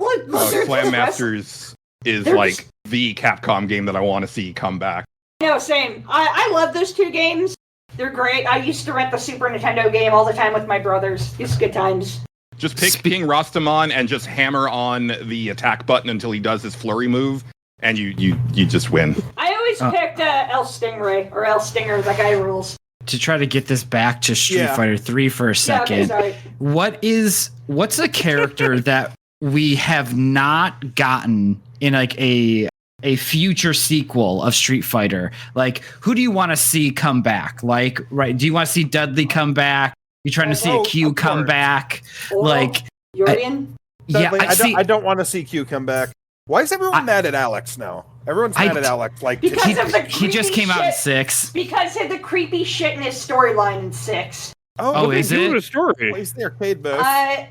Slam Masters is like the Capcom game that I want to see come back. No, same. I love those two games. They're great. I used to rent the Super Nintendo game all the time with my brothers. It's good times. Just pick King Rastamon and just hammer on the attack button until he does his flurry move, and you just win. I always picked El Stingray, or El Stinger. That guy rules. To try to get this back to Street Fighter 3 for a second, what's a character that we have not gotten in like a future sequel of Street Fighter? Like, who do you want to see come back? Like, do you want to see Dudley come back? You trying to see a Q come back? Like, Julian? I don't want to see Q come back. Why is everyone mad at Alex now? Everyone's mad at Alex. Like he just came out in 6. Because of the creepy shit in his storyline in 6. Is it? A story? Where's the arcade booth? I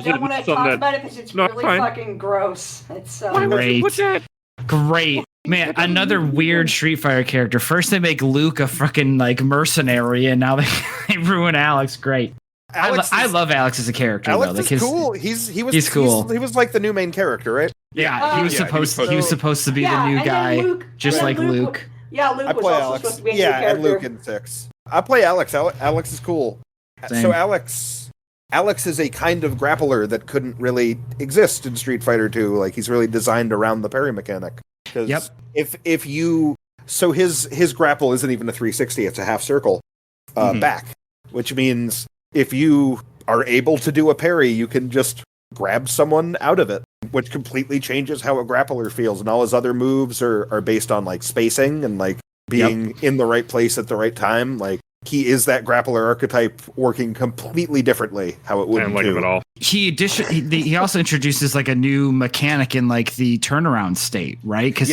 don't want to talk about it because it's really fucking gross. It's great. What's that? Great. Man, another weird Street Fighter character. First they make Luke a fucking like mercenary, and now they ruin Alex. Great. I love Alex as a character. Alex though. Like is cool. He's cool. He was like the new main character, right? Yeah, he was supposed to be the new guy, just like Luke. Yeah, Luke was also supposed to be a new character. And Luke in 6. I play Alex. Alex is cool. Same. So Alex is a kind of grappler that couldn't really exist in Street Fighter 2. Like he's really designed around the parry mechanic. Because if you So his grapple isn't even a 360; it's a half circle back, which means if you are able to do a parry, you can just grab someone out of it, which completely changes how a grappler feels. And all his other moves are based on like spacing and like being in the right place at the right time. Like he is that grappler archetype working completely differently how it would. I don't like him at all. He also introduces like a new mechanic in like the turnaround state, right? Because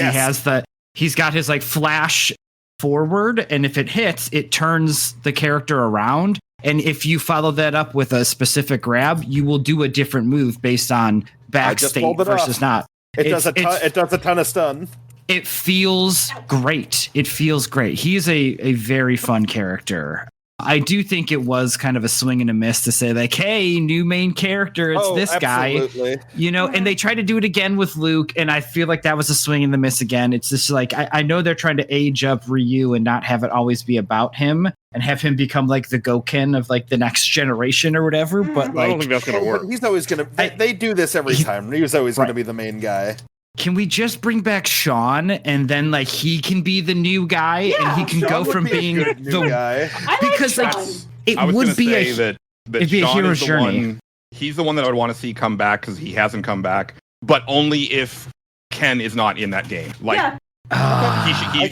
he's got his like flash forward, and if it hits, it turns the character around. And if you follow that up with a specific grab, you will do a different move based on back state versus not. It does a ton of stun. It feels great. He is a very fun character. I do think it was kind of a swing and a miss to say like, hey, new main character, it's this absolutely. guy, you know, and they tried to do it again with Luke. And I feel like that was a swing and the miss again. It's just like, I know they're trying to age up Ryu and not have it always be about him and have him become like the Goken of like the next generation or whatever. But like, I don't think that's going to work. He's always going to, they do this every time. Ryu's always going to be the main guy. Can we just bring back Sean and then like he can be the new guy and he can go from being the guy? Because like it would be that it'd be a Sean hero's is the journey. one, he's the one that I would want to see come back because he hasn't come back, but only if Ken is not in that game. Like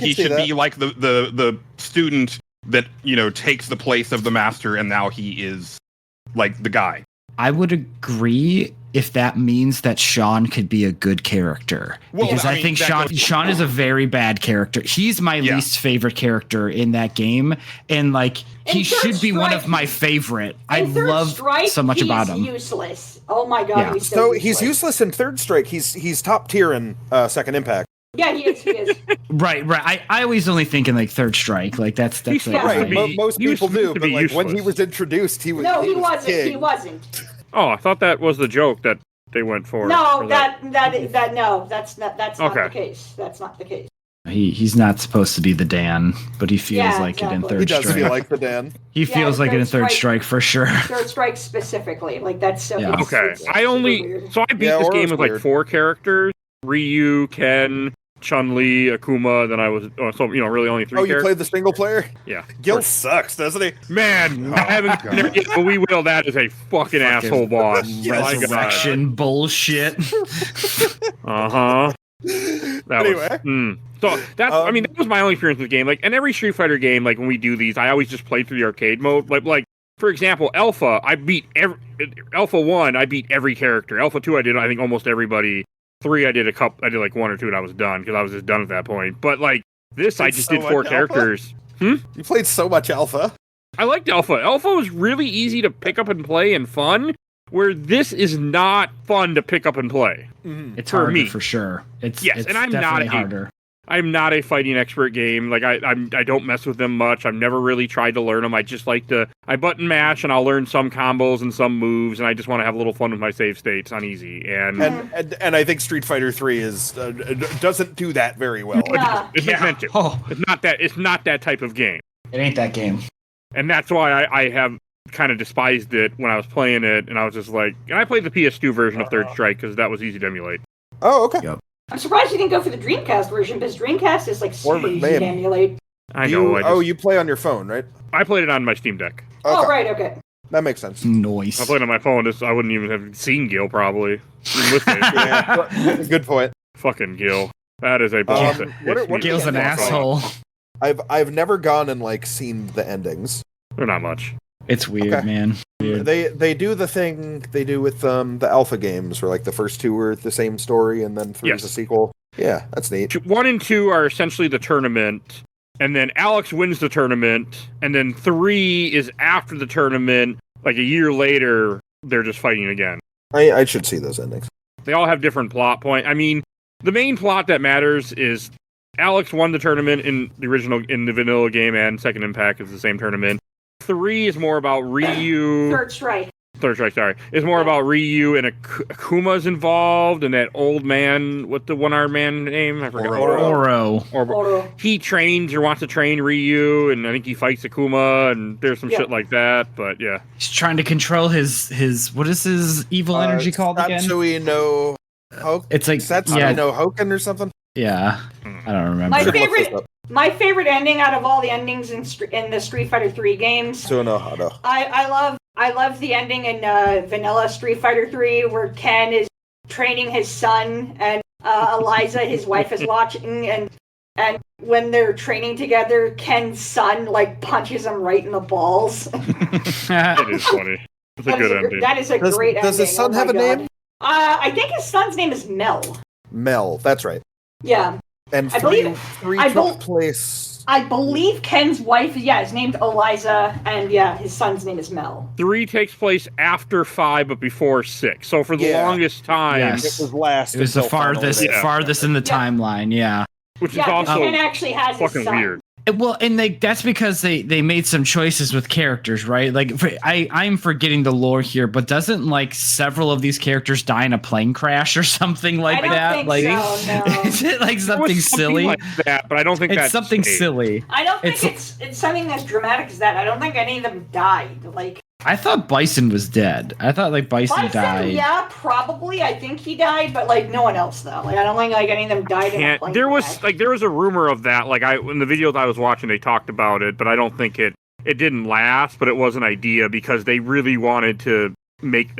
he should be like the student that, you know, takes the place of the master, and now he is like the guy. I would agree if that means that Sean could be a good character. Well, because I think Sean is a very bad character. He's my least favorite character in that game. And like he should be one of my favorite. I love so much about him. He's useless. Oh my god, Yeah. He's useless in Third Strike. He's top tier in Second Impact. Yeah, he is. Right. I always only think in like Third Strike. Like that's like, Right. Most people do, but like when he useless. was introduced, he was No, he was wasn't. king. He wasn't. Oh, I thought that was the joke that they went for. No, for that's not the case. That's not the case. He's not supposed to be the Dan, but he feels like it in Third He does Strike. feel like the Dan. He feels like it in Third Strike for sure. Third Strike specifically, like that's so. Yeah. Okay, it's I beat this game with like 4 characters: Ryu, Ken, Chun-Li, Akuma. Then I was really only 3. Oh, you played the single player? Yeah. Gil sucks, doesn't he? Man, I haven't never yet, but we will. That is a fucking asshole boss. Resurrection bullshit. Anyway. So that's that was my only experience with the game. Like, and every Street Fighter game, like when we do these, I always just play through the arcade mode. Like for example, Alpha, Alpha 1, I beat every character. Alpha 2, I did I think almost everybody. 3, I did like 1 or 2 and I was done because I was just done at that point. But like this, I just did 4 characters. You played so much Alpha. I liked Alpha. Alpha was really easy to pick up and play and fun, where this is not fun to pick up and play. It's for harder me. for sure. It's and I'm not harder. I'm not a fighting expert game. Like I don't mess with them much. I've never really tried to learn them. I just like I button mash and I'll learn some combos and some moves, and I just want to have a little fun with my save states on easy. And I think Street Fighter 3 is doesn't do that very well. It's meant to. It's not that type of game. It ain't that game. And that's why I have kind of despised it when I was playing it, and I was just like, and I played the PS2 version of Third Strike because that was easy to emulate. Oh, okay. Yep. I'm surprised you didn't go for the Dreamcast version because Dreamcast is like super easy to emulate. I know. You play on your phone, right? I played it on my Steam Deck. Okay. Oh, right, okay. That makes sense. Nice. I played it on my phone. I wouldn't even have seen Gil probably. Good point. Fucking Gil. That is a boss. Gil's an asshole. I've never gone and like seen the endings. They're not much. It's weird, man. Weird. They do the thing they do with the Alpha games, where like the first 2 are the same story, and then 3 is a sequel. Yeah, that's neat. 1 and 2 are essentially the tournament, and then Alex wins the tournament, and then 3 is after the tournament. Like a year later, they're just fighting again. I should see those endings. They all have different plot points. I mean, the main plot that matters is Alex won the tournament in the vanilla game, and Second Impact is the same tournament. 3 is more about Ryu. Third Strike, sorry. It's more about Ryu and Akuma's involved, and that old man, what the one-armed man name? I forgot. Oro. He trains or wants to train Ryu, and I think he fights Akuma, and there's some shit like that, but yeah. He's trying to control his what is his evil energy called again? Satsui no Hoken? It's like Satsui no Hoken or something? Yeah, I don't remember. My favorite ending out of all the endings in the Street Fighter 3 games. Sunohara. I love the ending in vanilla Street Fighter 3 where Ken is training his son and Eliza, his wife, is watching, and when they're training together, Ken's son like punches him right in the balls. It is funny. It's a good ending. That is a great ending. Does his son have a name? I think his son's name is Mel. Mel, that's right. Yeah. And I believe- three I took bel- place. I believe Ken's wife, is named Eliza, and his son's name is Mel. 3 takes place after 5, but before 6. So for the longest time, Yes. It was last. It was the until Final farthest Day. farthest in the timeline. Yeah. which is Yeah, also Ken actually has his fucking son. weird. Well, and that's because they made some choices with characters, right? Like I'm forgetting the lore here, but doesn't like several of these characters die in a plane crash or something like I don't that? think Like, so, no. is it like There something was silly? like that, but I don't think It's that's something staged. silly. I don't think it's something as dramatic as that. I don't think any of them died. Like I thought Bison was dead. I thought like Bison died. yeah, probably. I think he died, but like no one else though. Like I don't think like any of them died in a plane There was crash. there was a rumor of that. Like in the videos I was watching, they talked about it, but I don't think it didn't last. But it was an idea because they really wanted to make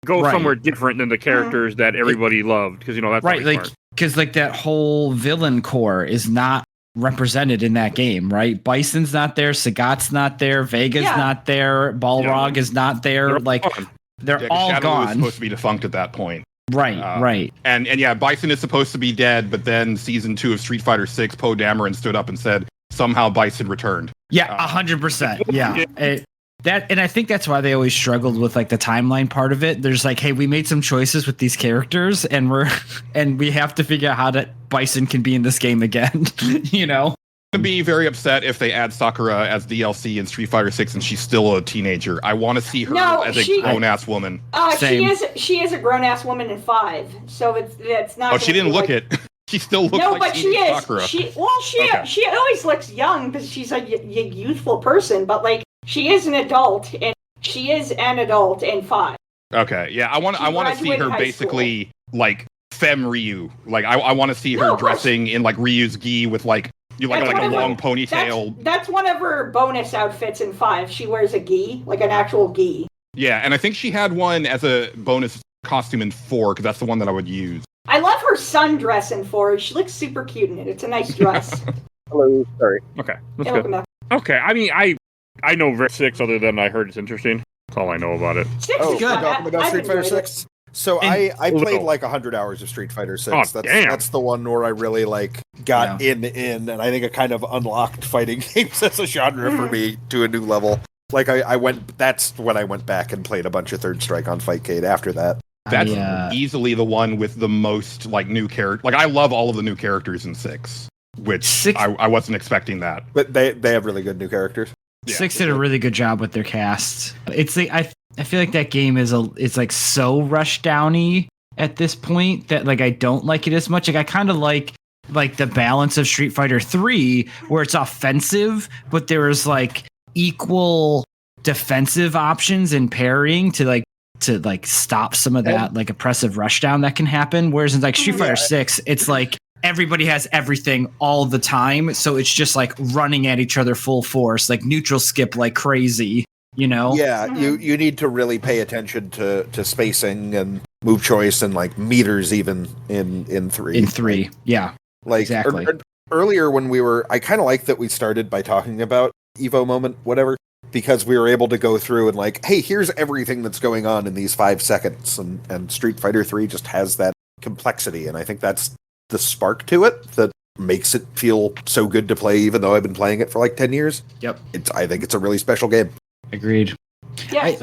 go Right. somewhere different than the characters that everybody loved because that's Right, always like smart. because like that whole villain core is not represented in that game, right? Bison's not there, Sagat's not there, Vega's Yeah. not there, Balrog is not there. They're Like gone. they're Yeah, 'cause all Shadow was gone. supposed to be defunct at that point. Right, right. And yeah, Bison is supposed to be dead, but then season 2 of Street Fighter 6, Poe Dameron stood up and said somehow Bison returned. Yeah, 100%. Yeah. And I think that's why they always struggled with like the timeline part of it. There's like, hey, we made some choices with these characters, and we have to figure out how that Bison can be in this game again. I'm gonna be very upset if they add Sakura as DLC in Street Fighter 6 and she's still a teenager. I want to see her as a grown-ass woman. Same. She is a grown ass woman in 5, so it's not. Oh, she didn't look it. She still looks No, like but she is. Sakura. She always looks young because she's a youthful person, but like she is an adult, and she is an adult in 5. Okay, yeah, I want to see her graduated high basically like femme Ryu. Like I want to see her No, of course. dressing in like Ryu's gi with like a long ponytail. That's one of her bonus outfits in 5. She wears a gi, like an actual gi. Yeah, and I think she had one as a bonus costume in 4 because that's the one that I would use. I love her sundress in 4. She looks super cute in it. It's a nice dress. Hello, sorry. Okay, that's Yeah, good. welcome back. Okay, I mean I know Ver 6 other than I heard it's interesting. That's all I know about it. 6 Oh, is we're fun. talking about I've Street Fighter enjoyed it. 6? So And- I played Little. like 100 hours of Street Fighter 6. Oh, damn. That's the one where I really like got in, and I think it kind of unlocked fighting games as a genre for me to a new level. Like that's when I went back and played a bunch of Third Strike on Fightcade after that. That's easily the one with the most like new character. Like I love all of the new characters in 6, which 6 I wasn't expecting that. But they have really good new characters. Yeah. 6 did a really good job with their cast. It's like I feel like that game it's like so rush downy at this point that like I don't like it as much. Like I kind of like the balance of Street Fighter 3 where it's offensive, but there is like equal defensive options and parrying to stop some of that like oppressive rushdown that can happen. Whereas in like Street Fighter 6, it's like everybody has everything all the time, so it's just like running at each other full force, like neutral skip like crazy. Yeah, you need to really pay attention to spacing and move choice and like meters even in 3. In 3, yeah, Like exactly. Earlier when I kind of like that we started by talking about Evo moment, whatever, because we were able to go through and like, hey, here's everything that's going on in these 5 seconds, and Street Fighter 3 just has that complexity, and I think that's the spark to it that makes it feel so good to play, even though I've been playing it for like 10 years. Yep, I think it's a really special game. agreed. Yeah,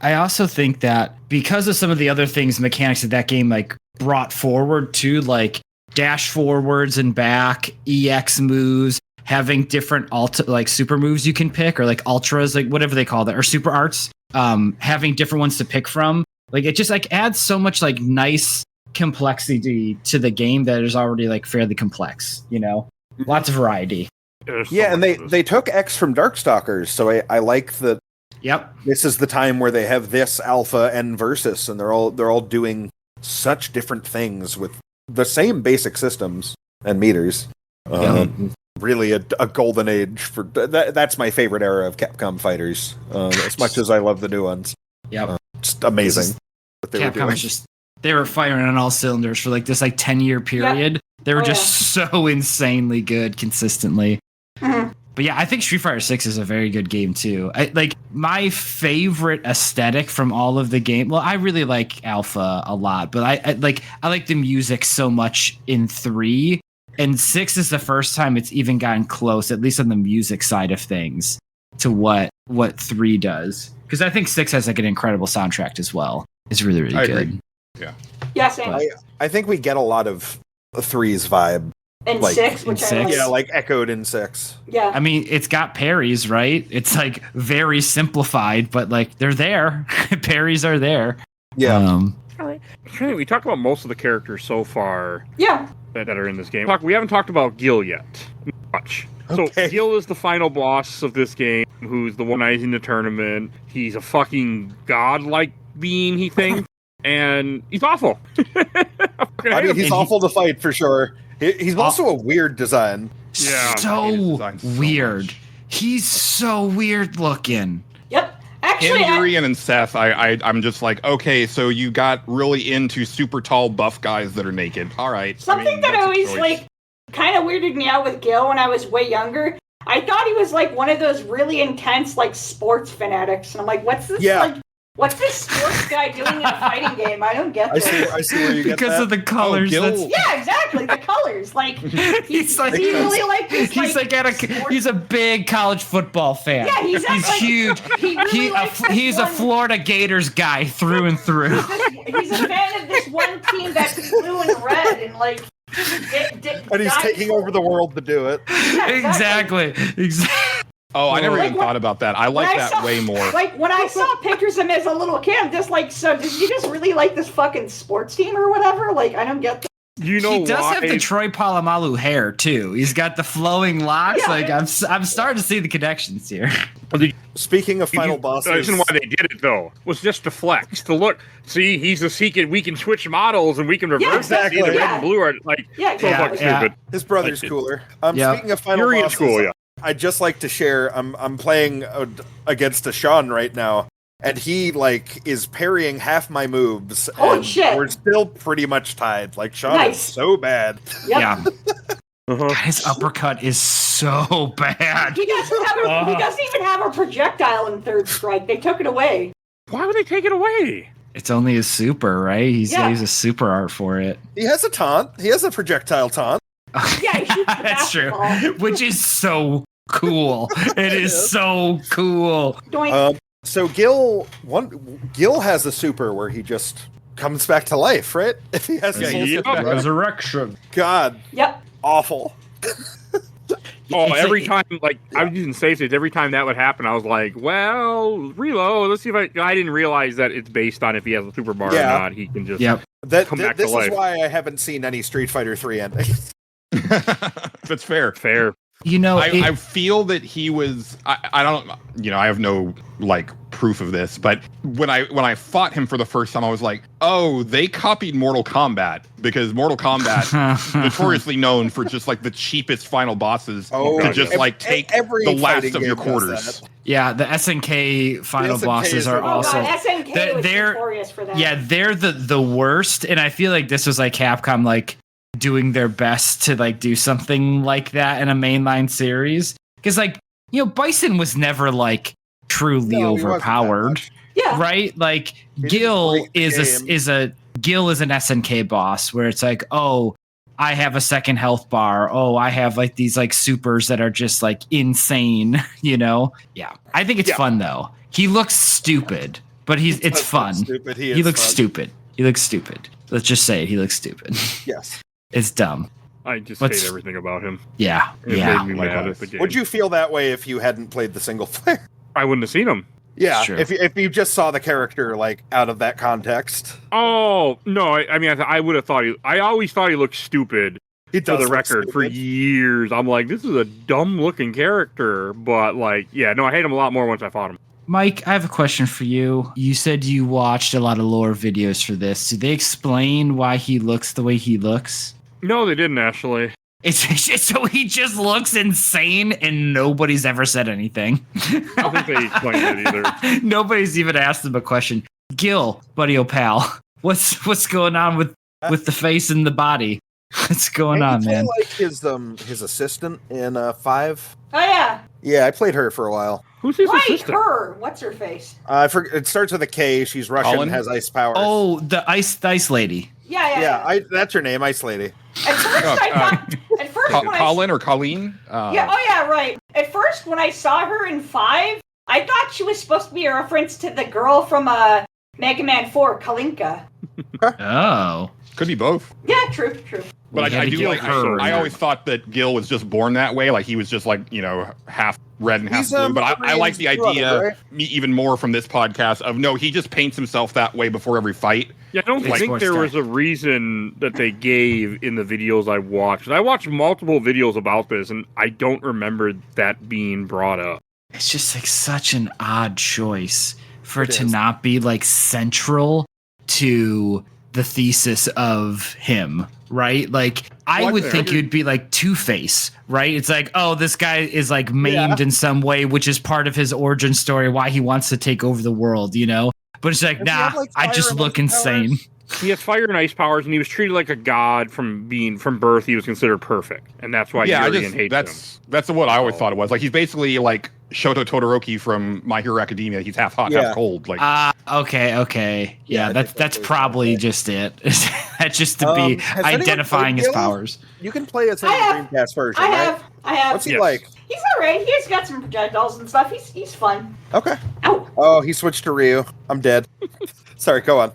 I also think that because of some of the other things, mechanics that that game like brought forward to like dash forwards and back, EX moves, having different like super moves you can pick, or like ultras, like whatever they call that, or super arts, having different ones to pick from. Like it just like adds so much like nice complexity to the game that is already like fairly complex, lots of variety. There's so Yeah, and much of this. they took X from Darkstalkers, so I like that. Yep. This is the time where they have this alpha and versus, and they're all doing such different things with the same basic systems and meters. Really a golden age for that's my favorite era of Capcom fighters. As much as I love the new ones. Yep. Just amazing what they were Capcom doing. was just they were firing on all cylinders for like this like 10-year period. They were so insanely good consistently. But yeah, I think Street Fighter 6 is a very good game too. Like my favorite aesthetic from all of the game. Well, I really like Alpha a lot, but I like the music so much in 3. And 6 is the first time it's even gotten close, at least on the music side of things, to what 3 does. Because I think 6 has like an incredible soundtrack as well. It's really, really good. Agree. Yeah. Yeah, same. I think we get a lot of 3's vibe. And like, 6, which I like. Yeah, like echoed in 6. Yeah. I mean, it's got parries, right? It's like very simplified, but like they're there. Parries are there. Yeah. We talked about most of the characters so far. Yeah. That are in this game. We haven't talked about Gil yet. Much. So Gil is the final boss of this game, who's the one organizing the tournament. He's a fucking godlike being, he thinks, and he's awful. I mean, he's awful to fight for sure. He's also a weird design. Yeah, so weird. He's so weird looking. Yep. Actually, Julian and Seth, I'm just like, okay, so you got really into super tall buff guys that are naked. All right. Something that always like kind of weirded me out with Gil when I was way younger. I thought he was like one of those really intense like sports fanatics, and I'm like, what's this what's this sports guy doing in a fighting game? I don't get this. I see where you get because that. of the colors. Yeah, exactly. The colors. Like he's like he really like this. He's like he's a big college football fan. Yeah, he's huge. He's a Florida Gators guy through and through. He's a fan of this one team that's blue and red, and like. And he's taking over the world to do it. Yeah, exactly. Oh, I never even thought about that. I like that way more. Like, when I saw pictures of him as a little kid, I'm just like, so did you just really like this fucking sports team or whatever? Like, I don't get that. You know he does have the Troy Polamalu hair, too. He's got the flowing locks. Yeah, like, I'm starting to see the connections here. Speaking of final bosses... The reason why they did it, though, was just to flex. To look, see, he's a secret. We can switch models and we can reverse that. See, the red and blue are, like, so fucking stupid. His brother's cooler. Speaking of final Julian's bosses... cool, yeah. I'd just like to share. I'm playing against a Sean right now, and he like is parrying half my moves. Holy and shit! We're still pretty much tied. Like Sean is so bad. Yep. Yeah. His uppercut is so bad. He doesn't even have a projectile in Third Strike. They took it away. Why would they take it away? It's only a super, right? He's a super art for it. He has a taunt. He has a projectile taunt. Yeah, he shoots the That's true. basketball. Which is so cool. It is so cool. So Gil has a super where he just comes back to life, right? If he has resurrection. God. Yep. Awful. Every time, like, I was using save states, every time that would happen, I was like, well, reload. Let's see if I didn't realize that it's based on if he has a super bar or not. He can just come back to life. This is why I haven't seen any Street Fighter 3 endings. That's fair. Fair. You know, I feel that he was. I don't. I have no like proof of this, but when I fought him for the first time, I was like, oh, they copied Mortal Kombat because Mortal Kombat notoriously known for just like the cheapest final bosses to just like take the last of your quarters. Yeah, the SNK final bosses are also. SNK was notorious for that. Yeah, they're the worst, and I feel like this was like Capcom like doing their best to like do something like that in a mainline series, because like Bison was never like truly overpowered. Yeah, right. Like Gil is an SNK boss where it's like, oh, I have a second health bar. Oh, I have like these like supers that are just like insane. Yeah, I think it's fun though. He looks stupid, but it's fun. He looks stupid. He looks stupid. Let's just say it. He looks stupid. Yes. It's dumb. I just hate everything about him. Yeah. It made me mad at the game. Would you feel that way if you hadn't played the single player? I wouldn't have seen him. Yeah, if you just saw the character like out of that context. Oh no! I mean, I would have thought I always thought he looked stupid. He does for the record, for years, I'm like, this is a dumb looking character. But like, I hate him a lot more once I fought him. Mike, I have a question for you. You said you watched a lot of lore videos for this. Do they explain why he looks the way he looks? No, they didn't actually. It's just so he just looks insane and nobody's ever said anything. I don't think they explained it either. Nobody's even asked him a question. Gil, buddy pal, what's going on with the face and the body? What's going on, man? Like his assistant in 5. Oh yeah. Yeah, I played her for a while. Who's his Right, assistant? her. What's her face? It starts with a K. She's Russian, Colin? has ice powers. Oh, the ice lady. Yeah. That's her name, Ice Lady. At first, I thought. At first, when Colin or Colleen? Yeah. Oh yeah. Right. At first, when I saw her in 5, I thought she was supposed to be a reference to the girl from Mega Man 4, Kalinka. Oh. Could be both. Yeah. True. But We had I to do get like her. I always thought that Gil was just born that way. Like he was just like, half red and half He's, blue. But I like the brother, idea, right? even more from this podcast, of no, he just paints himself that way before every fight. Yeah, I don't Like think sports there guy. was a reason that they gave in the videos I watched. I watched multiple videos about this, and I don't remember that being brought up. It's just like such an odd choice for it It to is. not be like central to the thesis of him, right? Like I What would the- think it would be like Two-Face, right? It's like, oh, this guy is like maimed in some way, which is part of his origin story, why he wants to take over the world, But it's like, Does he have, like, I fire just and look ice powers? insane. He has fire and ice powers, and he was treated like a god from birth. He was considered perfect, and that's why Julian hates him. that's what I always Oh. thought it was. Like he's basically like Shoto Todoroki from My Hero Academia. He's half hot, Yeah. half cold. Like Okay. Yeah, Yeah, I that's think that's that's probably it. just it. That's just to be has anyone identifying played his Gil? powers. You can play as a I have- Dreamcast version, I right? have. What's he Yes. like? He's alright. He's got some projectiles and stuff. He's fun. Okay. Ow. Oh, he switched to Ryu. I'm dead. Sorry, go on.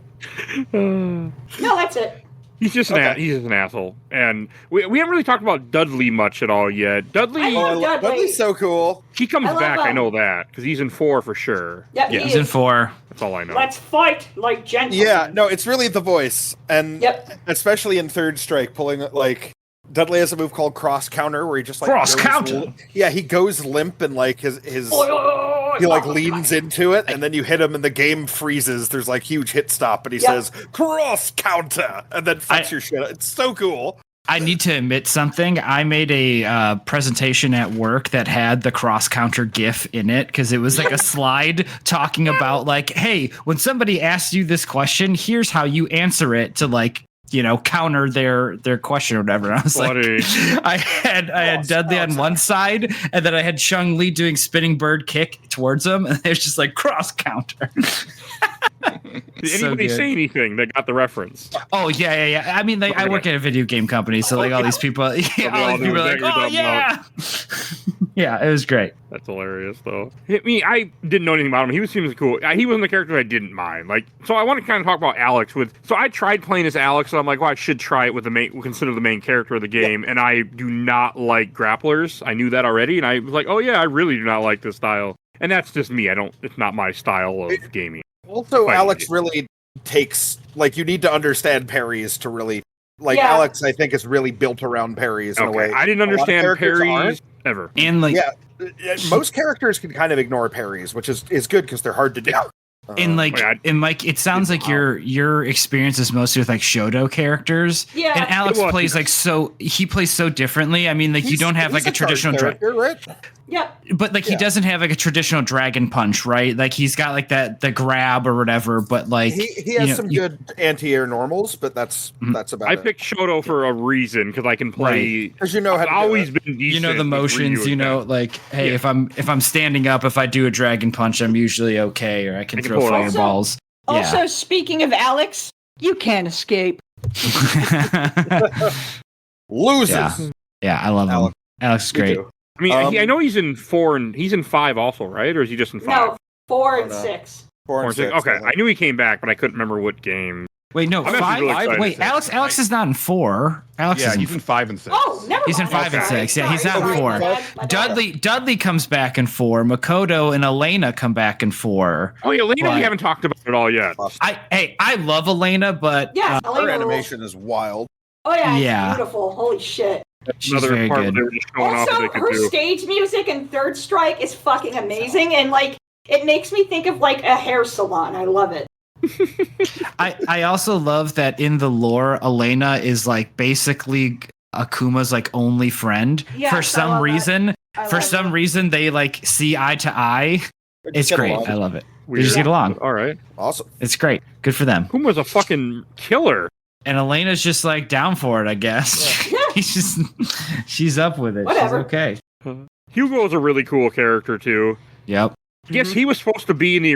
No, that's it. He's just he's just an asshole, and we haven't really talked about Dudley much at all yet. Dudley, I love Dudley. Dudley's so cool. he comes I love back. I him. know that because he's in 4 for sure. Yep, Yeah, he He's in is. 4. that's all I know. Let's fight like gentlemen. Yeah, no, it's really the voice, and Yep. especially in Third Strike, pulling like Dudley has a move called cross counter where he just like Cross goes counter? Yeah, he goes limp and like his he like leans into it, and then you hit him, and the game freezes. There's like huge hit stop, and he Yep. says cross counter, and then fucks your shit. It's so cool. I need to admit something. I made a presentation at work that had the cross counter GIF in it because it was like a slide talking about like, hey, when somebody asks you this question, here's how you answer it to like, counter their question or whatever. And I was Funny. like, I had Dudley on one side, and then I had Chung Li doing spinning bird kick towards him, and it was just like cross counter. Did So anybody good. say anything that got the reference? Oh yeah. I mean, like, I work at a video game company, so like all these people, all these people all are know like, exactly oh what you're yeah, yeah. It was great. That's hilarious, though. I didn't know anything about him. He seems cool. He wasn't the character I didn't mind. Like, so I want to kind of talk about Alex. So I tried playing as Alex, so I'm like, well, I should try it with consider the main character of the game. And I do not like grapplers. I knew that already, and I was like, oh yeah, I really do not like this style. And that's just me. It's not my style of gaming. Also, Fighting Alex game. really takes like you need to understand parries to really like Yeah. Alex. I think is really built around parries in a way. I didn't A lot of understand characters parries aren't. ever. And like, Yeah, most characters can kind of ignore parries, which is good because they're hard to do. and like, yeah, and Mike, it sounds like your experience is mostly with like Shoto characters. Yeah. And Alex It was, plays yeah. like he plays so differently. I mean, like you don't have like a traditional character, right? Yep. but like he Yeah. doesn't have like a traditional dragon punch, right? Like he's got like the grab or whatever, but like He has some good anti-air normals, but that's about I it. picked Shoto for a reason because I can play. Because you know how I've to do always it. been decent. the with motions, Ryu and like, hey, Yeah. if I'm standing up, if I do a dragon punch, I'm usually okay, or I can I can throw pull it off. fireballs. Also, speaking of Alex, you can't escape. Loses. Yeah. Yeah, I love him. Alex. Alex is Me great. too. I mean, Um, I know he's in 4 and he's in 5 also, right? Or is he just in 5? No, 4 and Oh, no. 6. 4 Or and 6? 6. Okay, I knew he came back, but I couldn't remember what game. Wait, no, I'm actually 5. really excited Wait, to see it. Alex is not in 4. Alex yeah, is in he's in 5 and 6. Oh, never He's in mind. 5 and Okay. 6. Yeah, he's not in Sorry, 4. my bad, my bad. Dudley comes back in 4. Makoto and Elena come back in 4. Oh, yeah, Elena, Right. we haven't talked about it all yet. I love Elena, but Yeah, Her Elena animation is wild. Oh yeah, it's Yeah. beautiful. Holy shit. she's Another very part good. where they were just showing off what Also, they could her do. stage music in Third Strike is fucking amazing, and like It makes me think of like a hair salon. I love it. I also love that in the lore, Elena is like basically Akuma's like only friend. Yes, For I some love that. reason, I for love some that. reason they like see eye to eye. It's Get great. along. I love it. Weird. They just get along. All right. Awesome. It's great. Good for them. Kuma's a fucking killer. And Elena's just like down for it, I guess. Yeah. He's just she's up with it. Whatever. She's okay. Hugo's a really cool character too. Yep. Yes, he was supposed to be in the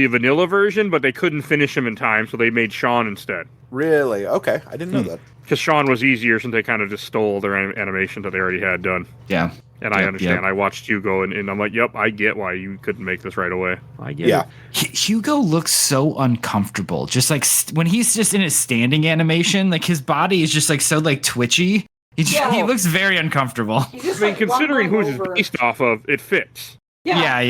vanilla version, but they couldn't finish him in time, so they made Sean instead. Really? Okay, I didn't know that. Because Sean was easier since they kind of just stole their animation that they already had done. Yeah. And I Yep, understand. yep. I watched Hugo, and I'm like, yep, I get why you couldn't make this right away. I get Yeah. it. Hugo looks so uncomfortable. Just like when he's just in his standing animation, like his body is just like so like twitchy. He looks very uncomfortable. He's just, I mean, like, considering who lumbering he's over. based off of, it fits. Yeah.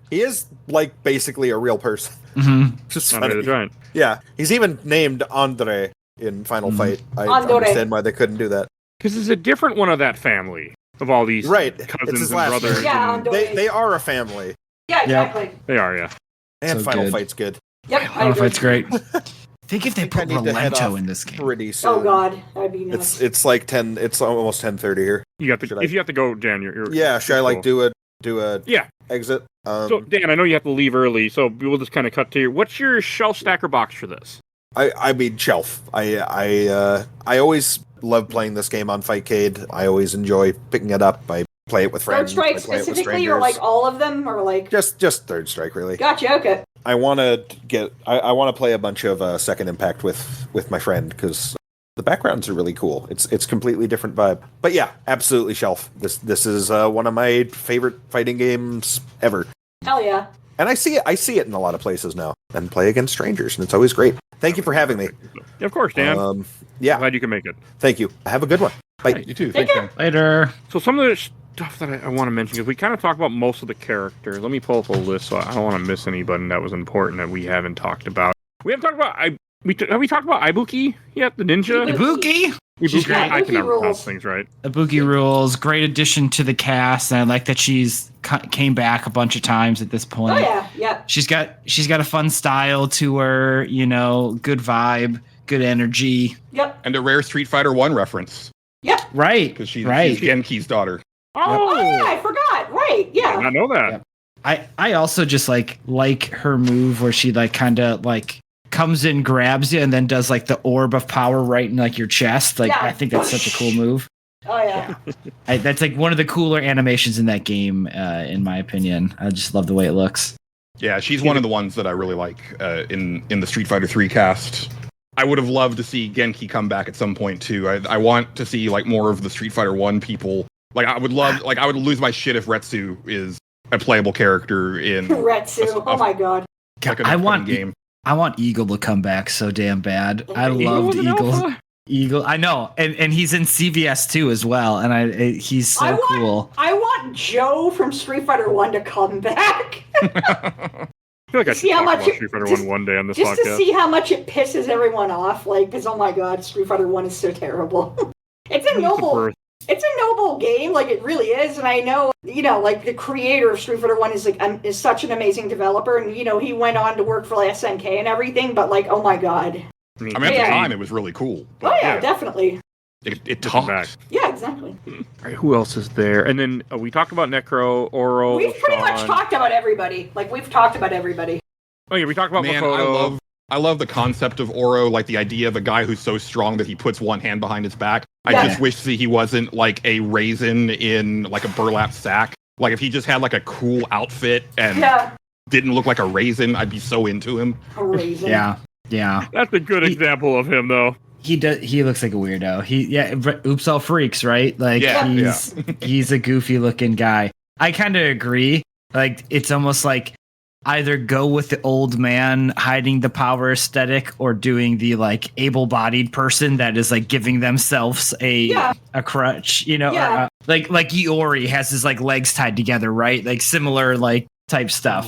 He is like basically a real person. Mm-hmm. Just Andre the funny. Giant. Yeah, he's even named Andre in Final Fight. I Andre. understand why they couldn't do that. Because it's a different one of that family, of all these Right, it's cousins his and last brothers. name. Yeah, and- Andre. They are a family, Yeah, exactly. They are, yeah. and So Final good. Fight's good. Yep. I don't know if it's great. Think if they think I put need to head Rolento off in this game. Pretty soon. Oh God, that'd be nice. It's like 10. It's almost 10:30 here. You got to, Should I- if you have to go, Dan, you're Yeah, should I like cool. do a Yeah. exit? So, Dan, I know you have to leave early, so we'll just kind of cut to you. What's your shelf stacker box for this? I mean shelf. I always love playing this game on Fightcade. I always enjoy picking it up. I play it with Third friends. Strike I play it with specifically, or strangers. like all of them, or like. Just Third Strike, really. Gotcha. Okay. I want to get. I want to play a bunch of Second Impact with my friend because the backgrounds are really cool. It's completely different vibe. But yeah, absolutely shelf. This is one of my favorite fighting games ever. Hell yeah. And I see it in a lot of places now. And play against strangers, and it's always great. Thank you for having me. Yeah, of course, Dan. Yeah, Glad you can make it. thank you. Have a good one. Bye. You too. Take Thanks, care. Dan. Later. So some of the stuff that I want to mention, because we kind of talked about most of the characters. Let me pull up a list so I don't want to miss anybody that was important that we haven't talked about. We haven't talked about... have we talked about Ibuki yet? The ninja? Ibuki. She's great. I can Ibuki never pronounce rules. things right. Ibuki rules. Great addition to the cast, and I like that she's came back a bunch of times at this point. Oh yeah. Yeah. She's got a fun style to her, good vibe, good energy. Yep. And a rare Street Fighter 1 reference Yep. Right. because she's right. Genki's daughter. Oh yeah, I forgot. Right. I did Yeah. not know that. Yep. I also just like her move where she like kind of like comes in, grabs you, and then does like the orb of power right in like your chest. Like Yeah. I think that's such a cool move. Oh yeah. That's like one of the cooler animations in that game, in my opinion. I just love the way it looks. Yeah, she's one of the ones that I really like in the Street Fighter 3 cast. I would have loved to see Genki come back at some point too. I want to see like more of the Street Fighter 1 people. Like I would lose my shit if Retsu is a playable character in Retsu. Oh my God. like an I upcoming want game. I want Eagle to come back so damn bad. I Eagle loved was an Eagle. alpha? Eagle, I know, and he's in CVS too as well, and he's so cool. I want Joe from Street Fighter 1 to come back. I feel like I should See how talk much about it- Street Fighter just- 1 one day on this Just to podcast. see how much it pisses everyone off. Like, because oh my God, Street Fighter 1 is so terrible. It's a It's a noble. birth. It's a noble game, like it really is, and I know, like the creator of Street Fighter 1 is such an amazing developer, and he went on to work for like, SNK and everything, but like, oh my God. I mean, at Yeah. the time, it was really cool. Oh yeah, yeah. definitely. It Come back. talked. Yeah, exactly. All right, who else is there? And then we talked about Necro, Oro, We've pretty much Sean. talked about everybody. Like, we've talked about everybody. Oh yeah, we talked about Man, Makoto. I love the concept of Oro, like the idea of a guy who's so strong that he puts one hand behind his back. Yeah. I just wish that he wasn't like a raisin in like a burlap sack. Like if he just had like a cool outfit and Yeah. didn't look like a raisin, I'd be so into him. Crazy. Yeah. That's a good example of him, though. He does. He looks like a weirdo. Oops, all freaks, right? Like Yeah, he's a goofy looking guy. I kind of agree. Like it's almost like either go with the old man hiding the power aesthetic or doing the like able-bodied person that is like giving themselves a crutch, Yeah. like Iori has his like legs tied together, right? Like similar like type stuff.